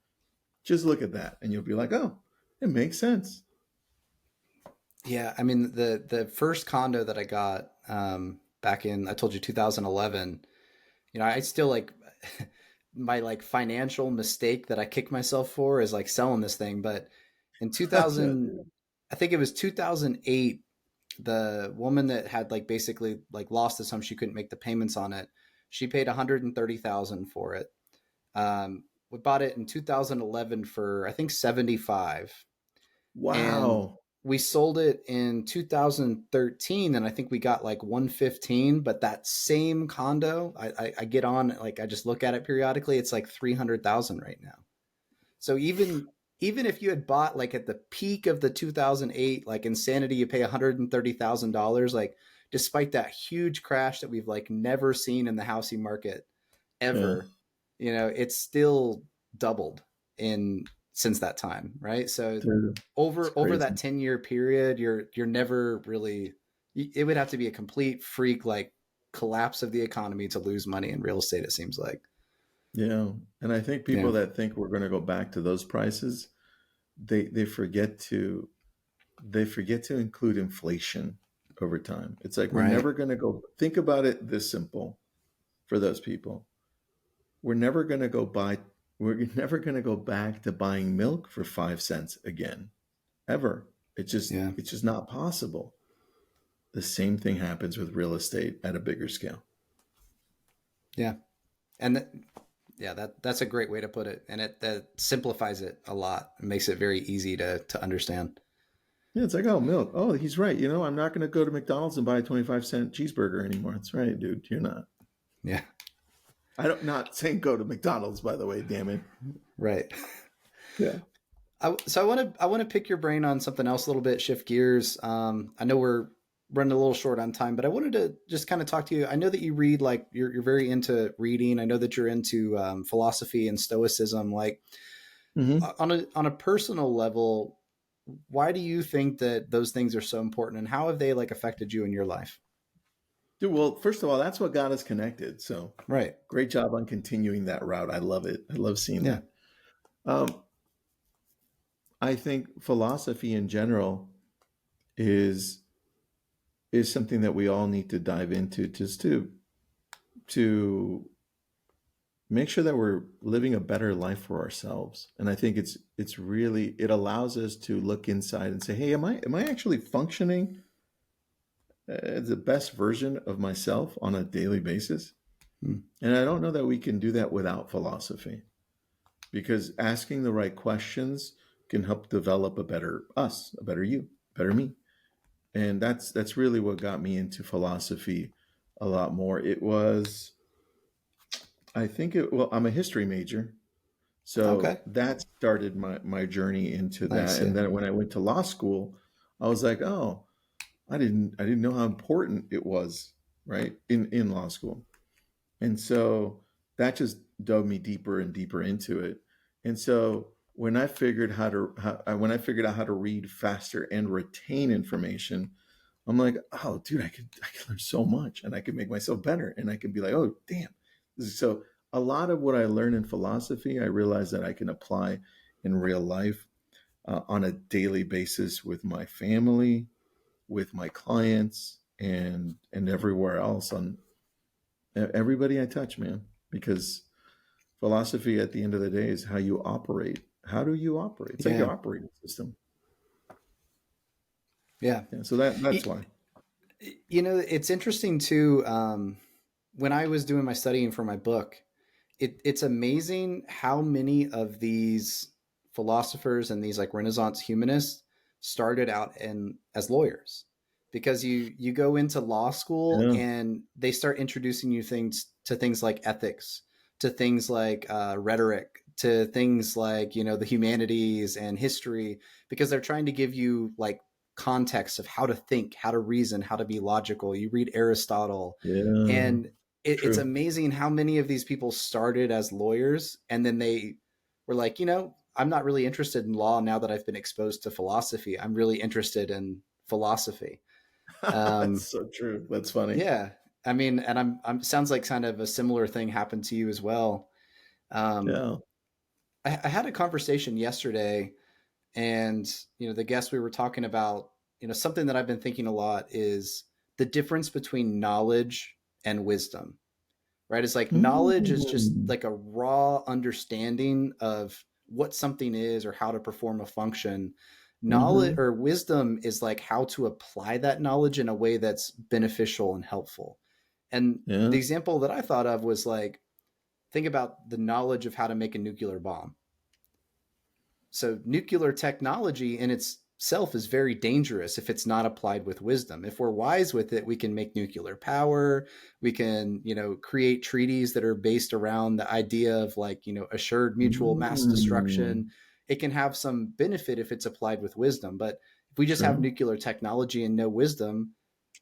Just look at that and you'll be like, oh, it makes sense. Yeah. I mean, the first condo that I got back in, I told you 2011, I still like my like financial mistake that I kick myself for is like selling this thing. But in 2000, I think it was 2008, the woman that had like basically like lost this home, she couldn't make the payments on it. She paid 130,000 for it. We bought it in 2011 for I think 75, and Wow. we sold it in 2013, and I think we got like 115. But that same condo, I get on, like I just look at it periodically, it's like 300,000 right now. So even if you had bought like at the peak of the 2008 like insanity, you pay $130,000, like despite that huge crash that we've like never seen in the housing market Yeah. ever, it's still doubled in since that time, right? So Dude, it's over crazy. that 10-year period, you're never really, it would have to be a complete freak like collapse of the economy to lose money in real estate, it seems like. Yeah. And I think Yeah. people that think we're going to go back to those prices, they forget to include inflation over time. It's like we're Right. never going to go. Think about it this simple for those people. we're never going to go buy, we're never going to go back to buying milk for 5 cents again, ever. Yeah. It's just not possible. The same thing happens with real estate at a bigger scale. Yeah. And that's a great way to put it. And that simplifies it a lot. It makes it very easy to understand. Yeah, it's like, oh, milk. Oh, he's right. I'm not going to go to McDonald's and buy a 25-cent cheeseburger anymore. That's right, dude. You're not. Yeah. Not saying go to McDonald's, by the way, damn it. Right. Yeah. So I want to pick your brain on something else a little bit, shift gears. I know we're running a little short on time, but I wanted to just kind of talk to you. I know that you read, like you're very into reading. I know that you're into philosophy and stoicism. Like on a personal level, why do you think that those things are so important, and how have they like affected you in your life? Dude, well, first of all, that's what got us connected. So Right. great job on continuing that route. I love it. I love seeing that. I think philosophy in general is something that we all need to dive into, just to make sure that we're living a better life for ourselves. And I think it's really, it allows us to look inside and say, hey, am I actually functioning as the best version of myself on a daily basis? And I don't know that we can do that without philosophy, because asking the right questions can help develop a better us, a better you, better me. And that's really what got me into philosophy a lot more. It was, well, I'm a history major. So that started my journey into that. Nice, And yeah. then when I went to law school, I was like, oh, I didn't know how important it was, right? In law school. And so that just dug me deeper and deeper into it. And so when I figured when I figured out how to read faster and retain information, I'm like, oh, dude, I could learn so much, and I could make myself better, and I could be like, oh, damn. So a lot of what I learned in philosophy, I realized that I can apply in real life on a daily basis with my family, with my clients, and everywhere else, on everybody I touch, man. Because philosophy at the end of the day is how you operate. How do you operate? It's like your operating system. Yeah. So that's why. It's interesting too. When I was doing my studying for my book, it's amazing how many of these philosophers and these like Renaissance humanists started out as lawyers, because you go into law school and they start introducing you to things like ethics, to things like rhetoric, to things like, the humanities and history, because they're trying to give you like context of how to think, how to reason, how to be logical. You read Aristotle, and it's amazing how many of these people started as lawyers, and then they were like, I'm not really interested in law now that I've been exposed to philosophy. I'm really interested in philosophy. That's so true. That's funny. Yeah. I mean, and I'm sounds like kind of a similar thing happened to you as well. I had a conversation yesterday, and, the guest, we were talking about, something that I've been thinking a lot is the difference between knowledge and wisdom, right? It's like knowledge is just like a raw understanding of what something is or how to perform a function. Knowledge or wisdom is like how to apply that knowledge in a way that's beneficial and helpful. And the example that I thought of was like, think about the knowledge of how to make a nuclear bomb. So nuclear technology in itself is very dangerous if it's not applied with wisdom. If we're wise with it, we can make nuclear power. We can, create treaties that are based around the idea of like, assured mutual mass destruction. It can have some benefit if it's applied with wisdom. But if we just have nuclear technology and no wisdom,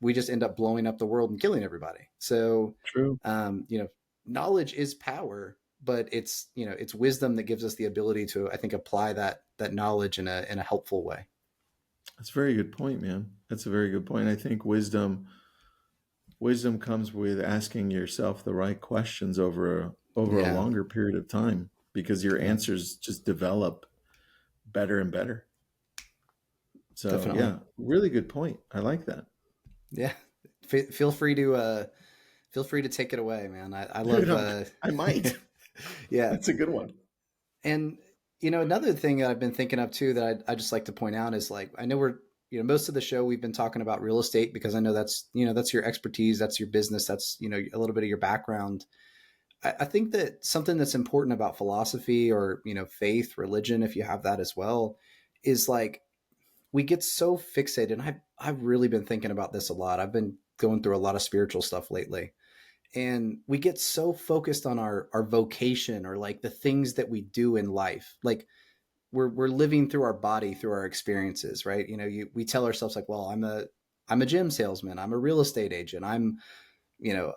we just end up blowing up the world and killing everybody. So, knowledge is power, but it's wisdom that gives us the ability to, I think, apply that knowledge in a helpful way. That's a very good point, man. That's a very good point. I think wisdom comes with asking yourself the right questions over a longer period of time, because your answers just develop better and better. So definitely. Really good point. I like that. Yeah. Feel free to take it away, man. I love. I might. Yeah. That's a good one. And, another thing that I've been thinking of too that I just like to point out is like, I know most of the show we've been talking about real estate because I know that's your expertise, that's your business, that's, a little bit of your background. I think that something that's important about philosophy or, faith, religion, if you have that as well, is like we get so fixated. And I've really been thinking about this a lot. I've been going through a lot of spiritual stuff lately. And we get so focused on our vocation or like the things that we do in life. Like we're living through our body, through our experiences, right? We tell ourselves like, well, I'm a gym salesman, I'm a real estate agent, I'm, you know,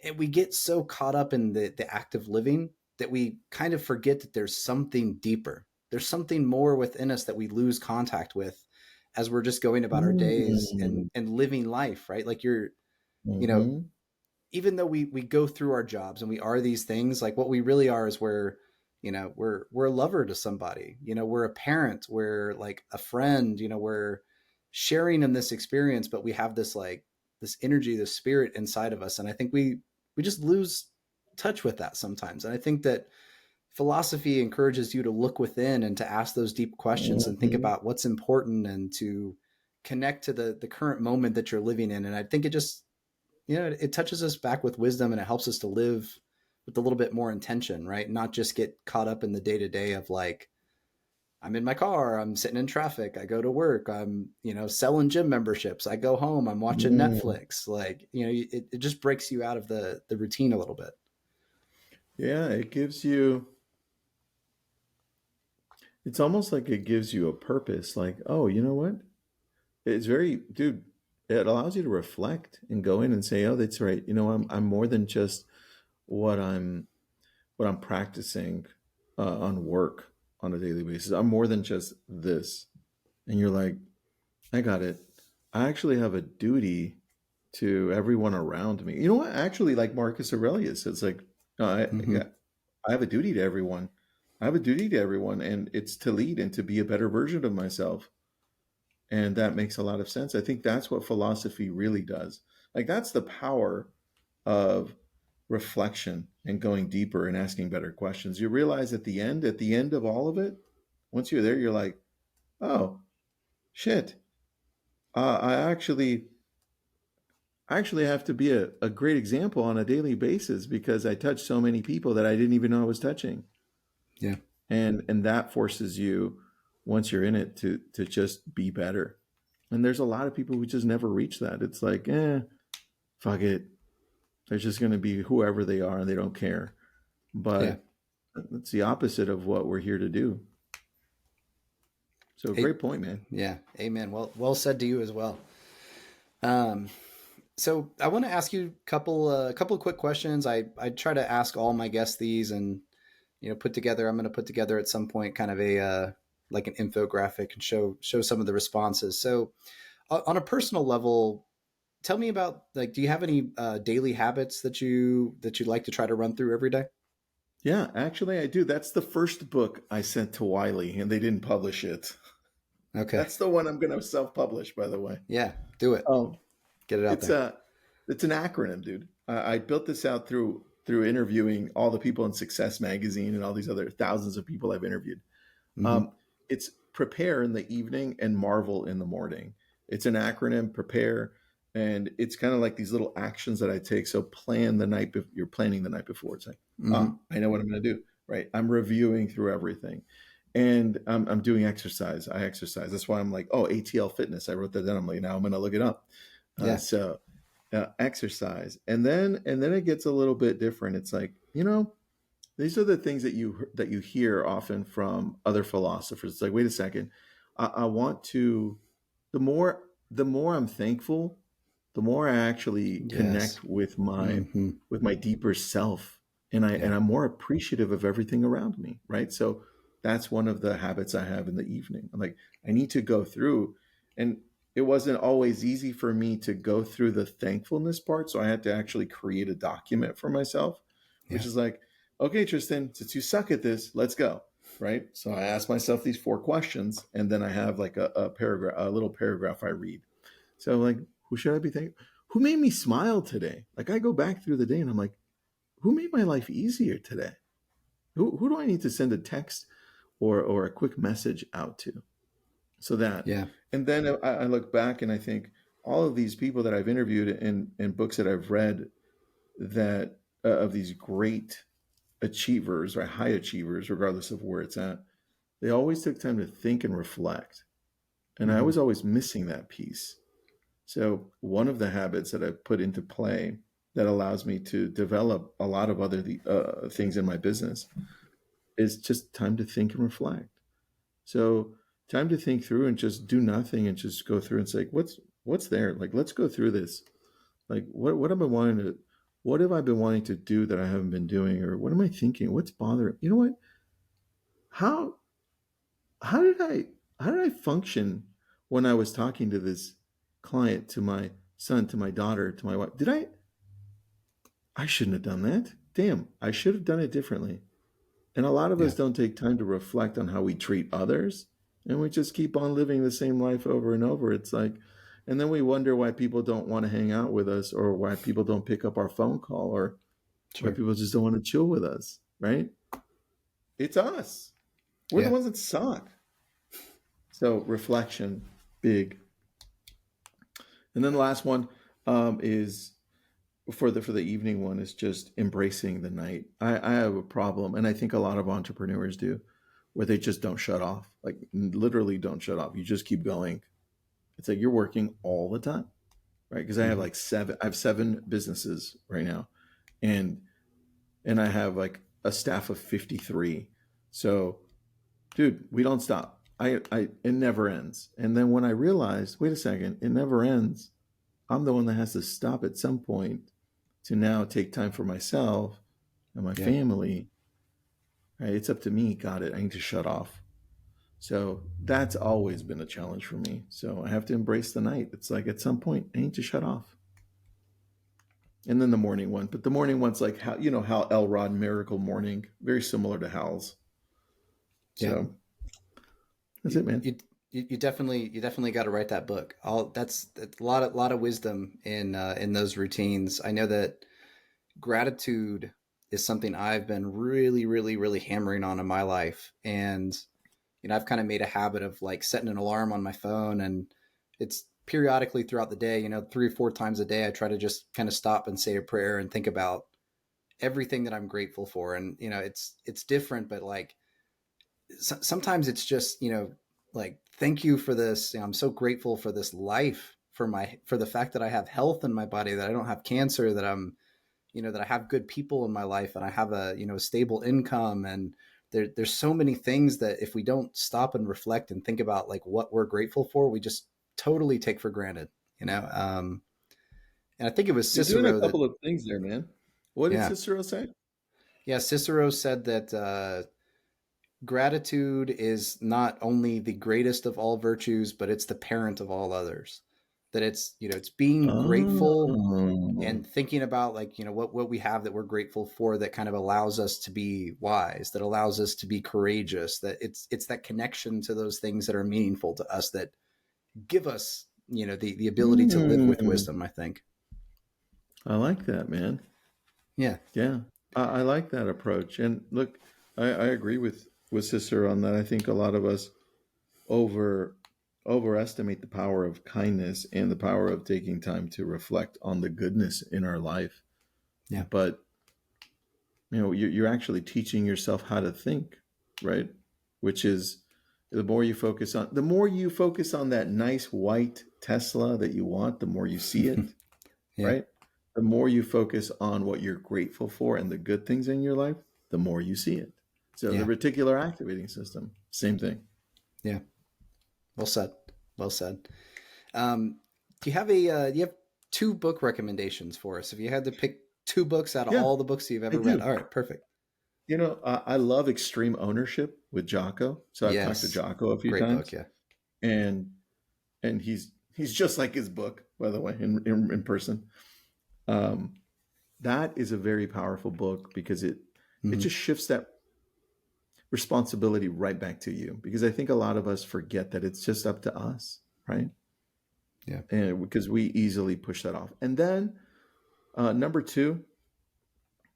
and we get so caught up in the act of living that we kind of forget that there's something deeper. There's something more within us that we lose contact with as we're just going about our days Mm-hmm. and living life, right? Like you know, Mm-hmm. even though we go through our jobs and we are these things, like what we really are is we're a lover to somebody, we're a parent, we're like a friend, we're sharing in this experience, but we have this like this energy, this spirit inside of us. And I think we just lose touch with that sometimes. And I think that philosophy encourages you to look within and to ask those deep questions and think Mm-hmm. about what's important and to connect to the current moment that you're living in. And I think it just, it touches us back with wisdom and it helps us to live with a little bit more intention, right? Not just get caught up in the day to day of like, I'm in my car, I'm sitting in traffic, I go to work, I'm, selling gym memberships, I go home, I'm watching Mm. Netflix. Like, it just breaks you out of the routine a little bit. Yeah, it gives you, it's almost like it gives you a purpose. Like, oh, you know what? It's very, dude, it allows you to reflect and go in and say, oh, that's right. I'm more than just what I'm practicing on work on a daily basis. I'm more than just this. And you're like, I got it. I actually have a duty to everyone around me. You know what? Actually, like Marcus Aurelius, it's like, Mm-hmm. yeah, I have a duty to everyone. I have a duty to everyone, and it's to lead and to be a better version of myself. And that makes a lot of sense. I think that's what philosophy really does. Like, that's the power of reflection and going deeper and asking better questions. You realize at the end of all of it, once you're there, you're like, oh, shit. I actually have to be a great example on a daily basis because I touch so many people that I didn't even know I was touching. Yeah. And that forces you, once you're in it, to just be better. And there's a lot of people who just never reach that. It's like, fuck it. They're just going to be whoever they are and they don't care. Yeah. But it's the opposite of what we're here to do. So Hey, great point, man. yeah. Amen. Well said to you as well. Um, so I want to ask you a couple of quick questions. I try to ask all my guests these and, put together, I'm going to put together at some point kind of a, like an infographic and show some of the responses. So on a personal level, tell me about like, do you have any daily habits that you like to try to run through every day? Yeah, actually, I do. That's the first book I sent to Wiley, and they didn't publish it. Okay. That's the one I'm going to self-publish, by the way. Yeah. Do it. Um, Get it out it's there. a, it's an acronym, dude. I built this out through interviewing all the people in Success Magazine and all these other thousands of people I've interviewed. Mm-hmm. Um, it's prepare in the evening and marvel in the morning. It's an acronym, prepare, and it's kind of like these little actions that I take. So plan the night you're planning the night before. It's like, Mm-hmm. I know what I'm going to do. Right, I'm reviewing through everything, and I'm doing exercise. I exercise. That's why I'm like, oh, ATL fitness. I wrote that down. I'm like, now I'm going to look it up. Yeah. So exercise, and then it gets a little bit different. It's like, these are the things that you hear often from other philosophers. It's like, wait a second, I want to. The more I'm thankful, the more I actually Yes. connect with my Mm-hmm. deeper self, and I Yeah. and I'm more appreciative of everything around me. Right. So that's one of the habits I have in the evening. I'm like, I need to go through, and it wasn't always easy for me to go through the thankfulness part. So I had to actually create a document for myself, which Yeah. is like, okay, Tristan, since you suck at this, let's go. Right. So I ask myself these 4 questions, and then I have like a paragraph, a little paragraph I read. So I'm like, who should I be thankful? Who made me smile today? Like I go back through the day and I'm like, who made my life easier today? Who do I need to send a text or a quick message out to? So that, Yeah. and then I look back and I think all of these people that I've interviewed in books that I've read that of these great achievers or high achievers, regardless of where it's at, they always took time to think and reflect. And I Hmm. was always missing that piece. So one of the habits that I've put into play that allows me to develop a lot of other things in my business is just time to think and reflect. So time to think through and just do nothing and just go through and say, what's there? Like, let's go through this. Like, what have I been wanting to do that I haven't been doing? Or what am I thinking? What's bothering? You know what? How, how did I function when I was talking to this client, to my son, to my daughter, to my wife? I shouldn't have done that. Damn, I should have done it differently. And a lot of Yeah. us don't take time to reflect on how we treat others. And we just keep on living the same life over and over. It's like, and then we wonder why people don't want to hang out with us, or why people don't pick up our phone call, or why Sure. people just don't want to chill with us, right? It's us. We're the Yeah. ones that suck. So reflection, big. And then the last one is for the evening one is just embracing the night. I have a problem, and I think a lot of entrepreneurs do, where they just don't shut off. Like literally don't shut off. You just keep going. It's like you're working all the time, right? Because I have Hmm. like I have 7 businesses right now, and I have like a staff of 53. So, dude, we don't stop. It never ends. And then when I realized, wait a second, it never ends. I'm the one that has to stop at some point to now take time for myself and my Yeah. family. Right? It's up to me. Got it. I need to shut off. So that's always been a challenge for me. So I have to embrace the night. It's like at some point I need to shut off. And then the morning one, but the morning one's like how Hal Elrod Miracle Morning, very similar to Hal's. Yeah. So that's You, it, man. you, you definitely got to write that book. That's a lot of wisdom in those routines. I know that gratitude is something I've been really, really, really hammering on in my life. And, I've kind of made a habit of like setting an alarm on my phone, and it's periodically throughout the day, 3 or 4 times a day, I try to just kind of stop and say a prayer and think about everything that I'm grateful for. And, it's different, but like sometimes it's just, like, thank you for this. I'm so grateful for this life, for the fact that I have health in my body, that I don't have cancer, that that I have good people in my life, and I have a stable income. And there's so many things that if we don't stop and reflect and think about like what we're grateful for, we just totally take for granted, you know? And I think it was You're doing a Cicero that, couple of things there, man. What did yeah. Cicero say? Yeah. Cicero said that, gratitude is not only the greatest of all virtues, but it's the parent of all others. That it's being grateful Oh. and thinking about like what we have that we're grateful for, that kind of allows us to be wise, that allows us to be courageous, that it's that connection to those things that are meaningful to us, that give us the ability to live with Mm. wisdom, I think. I like that, man. Yeah. Yeah, I like that approach. And look, I agree with Sister on that. I think a lot of us over overestimate the power of kindness and the power of taking time to reflect on the goodness in our life. Yeah. But you're actually teaching yourself how to think, right? Which is the more you focus on that nice white Tesla that you want, the more you see it, Yeah. right? The more you focus on what you're grateful for and the good things in your life, the more you see it. So the Yeah. reticular activating system, same thing. Yeah. Well said. Well said. Do you have 2 book recommendations for us? If you had to pick 2 books out of Yeah, all the books you've I ever read, do. all right, perfect. I love Extreme Ownership with Jocko. So I've talked to Yes, Jocko a few great book. times, Yeah. and he's just like his book, by the way, in person. Um, that is a very powerful book because it Hmm. just shifts that responsibility right back to you. Because I think a lot of us forget that it's just up to us, right? Yeah. And because we easily push that off. And then number 2,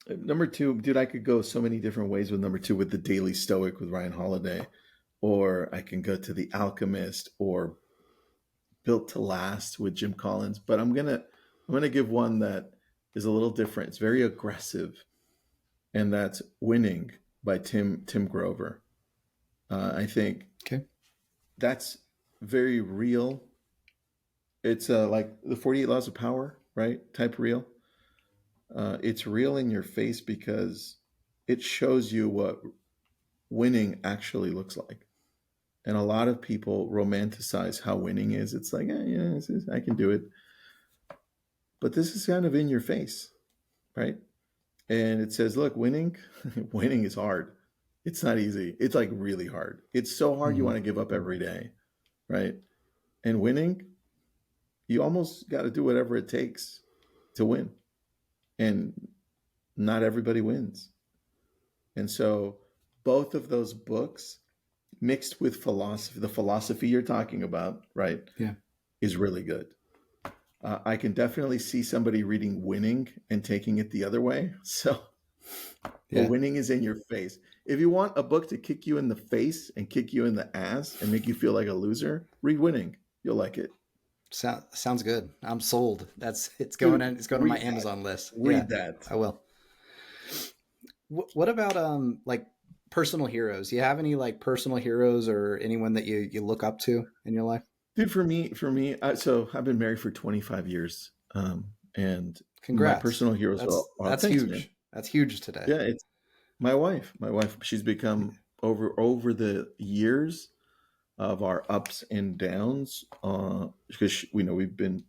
Number two, dude, I could go so many different ways with number two, with the Daily Stoic with Ryan Holiday, or I can go to The Alchemist or Built to Last with Jim Collins. But I'm gonna give one that is a little different. It's very aggressive, and that's Winning by Tim Grover. I think Okay. that's very real. It's like the 48 Laws of Power, right? Type real. It's real in your face because it shows you what winning actually looks like. And a lot of people romanticize how winning is. It's like, yeah, I can do it. But this is kind of in your face, right? And it says, look, winning, winning is hard. It's not easy. It's like really hard. It's so hard you Mm-hmm. want to give up every day, right? And winning, you almost got to do whatever it takes to win. And not everybody wins. And so both of those books mixed with philosophy, the philosophy you're talking about, right, Yeah. is really good. I can definitely see somebody reading Winning and taking it the other way. So, but Yeah. Winning is in your face. If you want a book to kick you in the face and kick you in the ass and make you feel like a loser, read Winning. You'll like it. Sounds good. I'm sold. It's going Dude, in. It's going on my read that. Amazon list. Yeah, Read that. I will. What about like personal heroes? You have any like personal heroes or anyone that you look up to in your life? Dude, for me, so I've been married for 25 years. And my Congrats. personal heroes are That's thanks, man. huge. That's huge today. Yeah, it's my wife, she's become over the years of our ups and downs, because we've been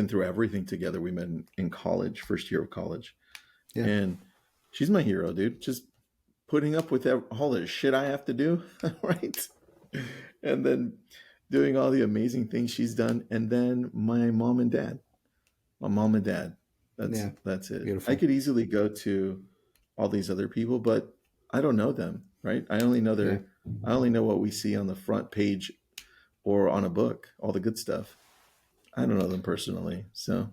through everything together. We met in college, first year of college, Yeah. and she's my hero, dude. Just putting up with all the shit I have to do, right? And then doing all the amazing things she's done, and then my mom and dad. That's Yeah. that's it. I Beautiful. could easily go to all these other people, but I don't know them, right? I only know what we see on the front page or on a book, all the good stuff. I don't know them personally. So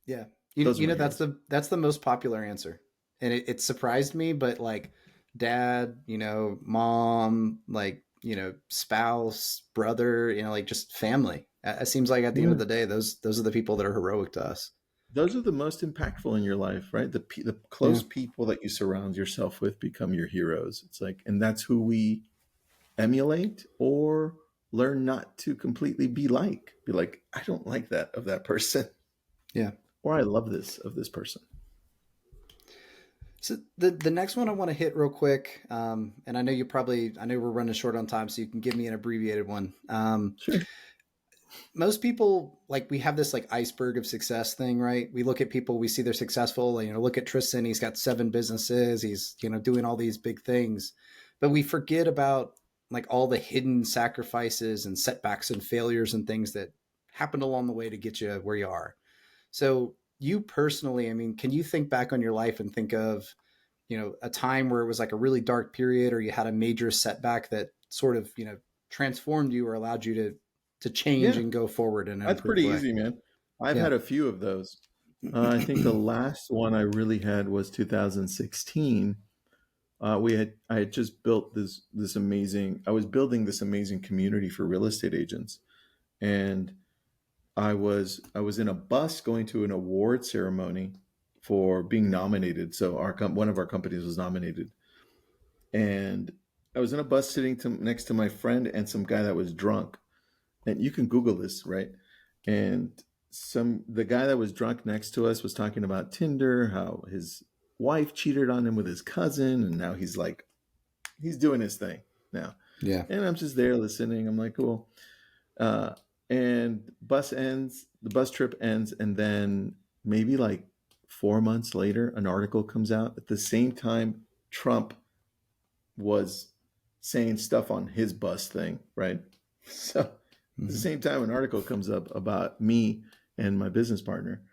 Yeah. those are my That's heroes. the most popular answer. And it surprised me, but like dad, mom, like, spouse, brother, like just family. It seems like at the end of Yeah. the day, those are the people that are heroic to us. Those are the most impactful in your life, right? The Yeah. close people that you surround yourself with become your heroes. It's like, and that's who we emulate or learn not to completely be like. Be like, I don't like that of that person, Yeah. or I love this of this person. So the next one I want to hit real quick, and I know we're running short on time, so you can give me an abbreviated one. Sure. Most people, like, we have this like iceberg of success thing, right? We look at people, we see they're successful. Look at Tristan, he's got 7 businesses, he's doing all these big things, but we forget about like all the hidden sacrifices and setbacks and failures and things that happened along the way to get you where you are. So you personally, I mean, can you think back on your life and think of, a time where it was like a really dark period or you had a major setback that sort of, transformed you or allowed you to change Yeah, and go forward in an that's improved pretty way? easy, man. I've Yeah. had a few of those. I think the last one I really had was 2016. I had just built this amazing. I was building this amazing community for real estate agents, and I was in a bus going to an award ceremony for being nominated. So one of our companies was nominated, and I was in a bus sitting next to my friend and some guy that was drunk. And you can Google this, right? And the guy that was drunk next to us was talking about Tinder, how his wife cheated on him with his cousin, and now he's doing his thing now. Yeah. And I'm just there listening. I'm like, cool. Uh, and the bus trip ends, and then maybe like 4 months later, an article comes out at the same time Trump was saying stuff on his bus thing, right? So at the Mm-hmm. same time, an article comes up about me and my business partner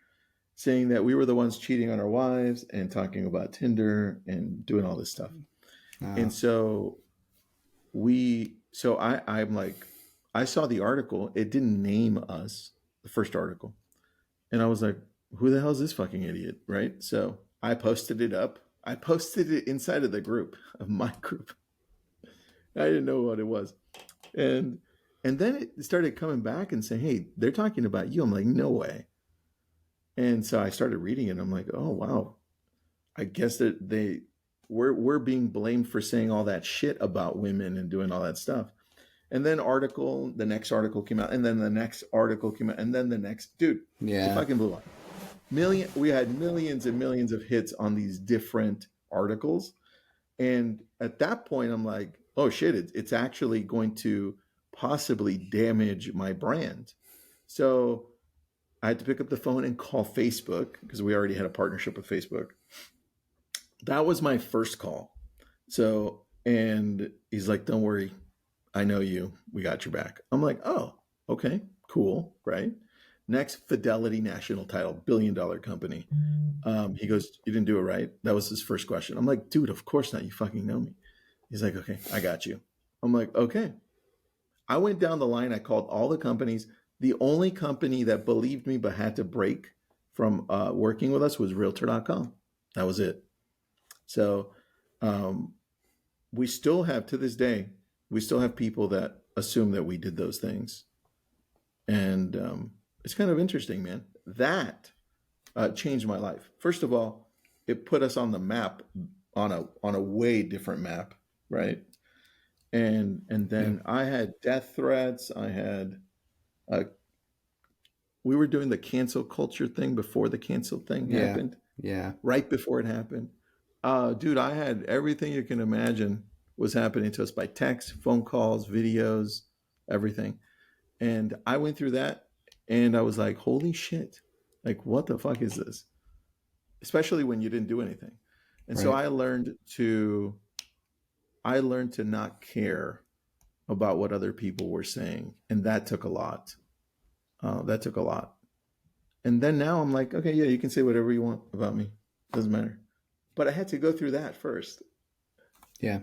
saying that we were the ones cheating on our wives and talking about Tinder and doing all this stuff. Uh, And I'm like, I saw the article. It didn't name us, the first article. And I was like, who the hell is this fucking idiot? Right. So I posted it up I posted it inside of the group of my group. I didn't know what it was. And then it started coming back and saying, "Hey, they're talking about you." I'm like, "No way." And so I started reading it. I'm like, "Oh wow, I guess that we're being blamed for saying all that shit about women and doing all that stuff." And then the next article came out, and then the next article came out, and then the next, dude, it Yeah. fucking blew up. We had millions and millions of hits on these different articles. And at that point, I'm like, oh shit, it's actually going to possibly damage my brand. So I had to pick up the phone and call Facebook because we already had a partnership with Facebook. That was my first call. So, and he's like, don't worry, I know you. We got your back. I'm like, oh, okay, cool, right? Next, Fidelity National Title, $1 billion company. He goes, you didn't do it right. That was his first question. I'm like, dude, of course not. You fucking know me. He's like, okay, I got you. I'm like, okay. I went down the line. I called all the companies. The only company that believed me but had to break from working with us was Realtor.com. That was it. So um, we still have, to this day, we still have people that assume that we did those things. And it's kind of interesting, man. That changed my life. First of all, it put us on the map, on a way different map, right? And Yeah. then I had death threats. Uh, we were doing the cancel culture thing before the cancel thing Yeah. happened, Yeah. right before it happened. Dude, I had everything you can imagine was happening to us by text, phone calls, videos, everything. And I went through that and I was like, holy shit, like, what the fuck is this? Especially when you didn't do anything. And so Right. I learned to not care about what other people were saying. And that took a lot. That took a lot. And then now I'm like, okay, yeah, you can say whatever you want about me. Doesn't matter. But I had to go through that first. Yeah.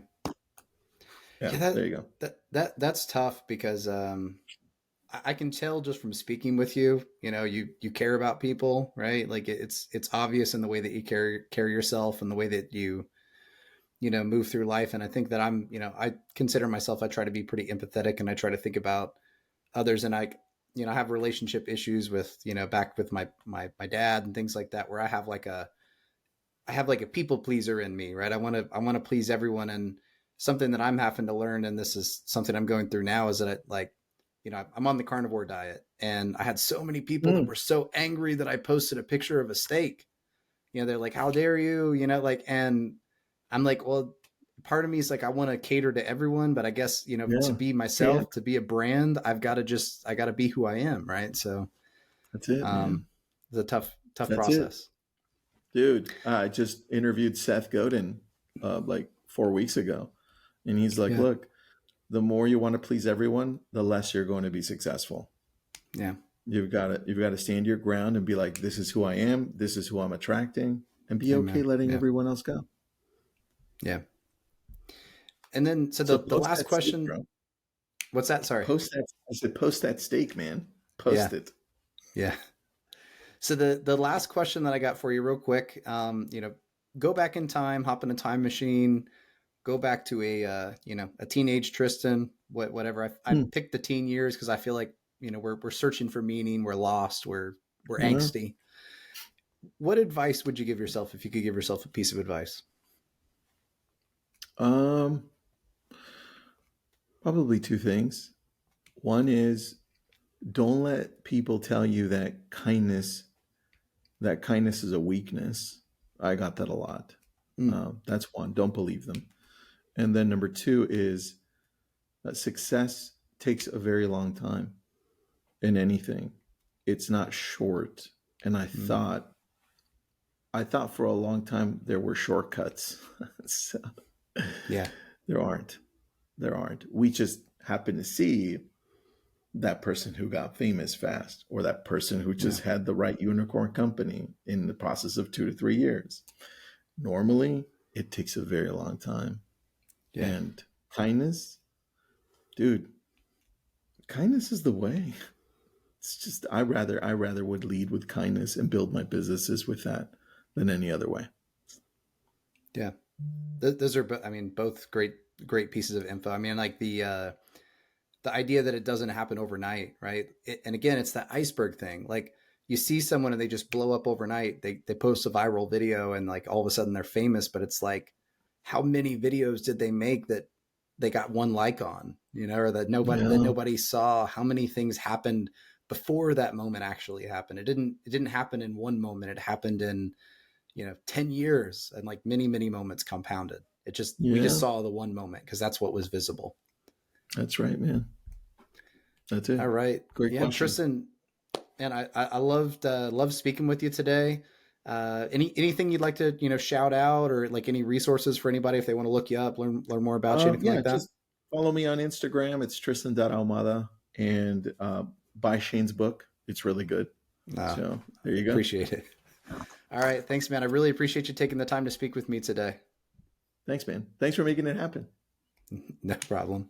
Yeah, Yeah. there you go. That's tough because I can tell just from speaking with you, you care about people, right? Like it's obvious in the way that you carry yourself and the way that you move through life. And I think that I consider myself, I try to be pretty empathetic and I try to think about others. And I have relationship issues with, back with my dad and things like that, where I have like a people pleaser in me, right? I want to please everyone. And something that I'm having to learn, and this is something I'm going through now, is that I'm on the carnivore diet, and I had so many people that Mm, were so angry that I posted a picture of a steak. They're like, "How dare you?" And I'm like, well, part of me is like, I want to cater to everyone, but I guess, to yeah, be yeah, myself, to be a brand, I got to be who I am. Right. So, that's it, man. it's a tough That's it, process. dude. I just interviewed Seth Godin like 4 weeks ago, and he's like, Yeah. "Look, the more you want to please everyone, the less you're going to be successful. Yeah. You've got to stand your ground and be like, this is who I am, this is who I'm attracting, and be okay Amen. letting Yeah. everyone else go." Yeah. And then, so So the post last that steak, question, bro. what's that? Sorry. Post that. I said, post that steak, man. Yeah. Post it. Yeah. So the last question that I got for you real quick, go back in time, hop in a time machine, go back to a teenage Tristan, whatever. I Hmm. picked the teen years because I feel like, we're searching for meaning, we're lost, we're Yeah. angsty. What advice would you give yourself if you could give yourself a piece of advice? Um, Probably two things. One is, don't let people tell you that kindness is a weakness. I got that a lot. Mm, That's one. Don't believe them. And then number two is that success takes a very long time in anything. It's not short. And I mm, thought I thought for a long time there were shortcuts. So yeah, there aren't. There aren't. We just happen to see that person who got famous fast, or that person who yeah, just had the right unicorn company in the process of 2 to 3 years. Normally, it takes a very long time. yeah, And kindness, dude, kindness is the way. It's just I rather would lead with kindness and build my businesses with that than any other way. Yeah. Those are, I mean, both great pieces of info. I mean, like the idea that it doesn't happen overnight, right? And again, it's that iceberg thing. Like you see someone and they just blow up overnight. They post a viral video and like all of a sudden they're famous, but it's like, how many videos did they make that they got one like on, or that Yeah. nobody saw? How many things happened before that moment actually happened? It didn't happen in one moment. It happened in, 10 years, and like many moments compounded. We just Yeah. saw the one moment because that's what was visible. That's right, man. That's it. All right. Great Yeah, question. Tristan, and I loved speaking with you today. Anything you'd like to shout out, or like any resources for anybody if they want to look you up, learn more about you, anything Yeah, like that? just follow me on Instagram. It's Tristan.Ahumada, and buy Shane's book. It's really good. No, So there you go. appreciate it. All right, thanks, man. I really appreciate you taking the time to speak with me today. Thanks, man. Thanks for making it happen. No problem.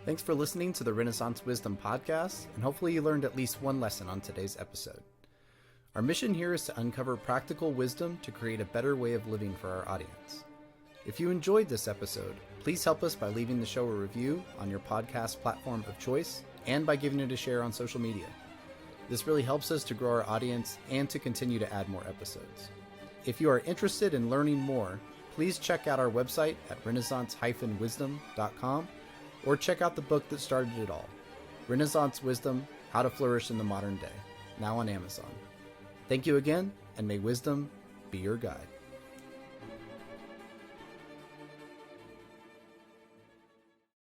Thanks for listening to the Renaissance Wisdom podcast, and hopefully you learned at least one lesson on today's episode. Our mission here is to uncover practical wisdom to create a better way of living for our audience. If you enjoyed this episode, please help us by leaving the show a review on your podcast platform of choice and by giving it a share on social media. This really helps us to grow our audience and to continue to add more episodes. If you are interested in learning more, please check out our website at renaissance-wisdom.com or check out the book that started it all, Renaissance Wisdom: How to Flourish in the Modern Day, now on Amazon. Thank you again, and may wisdom be your guide.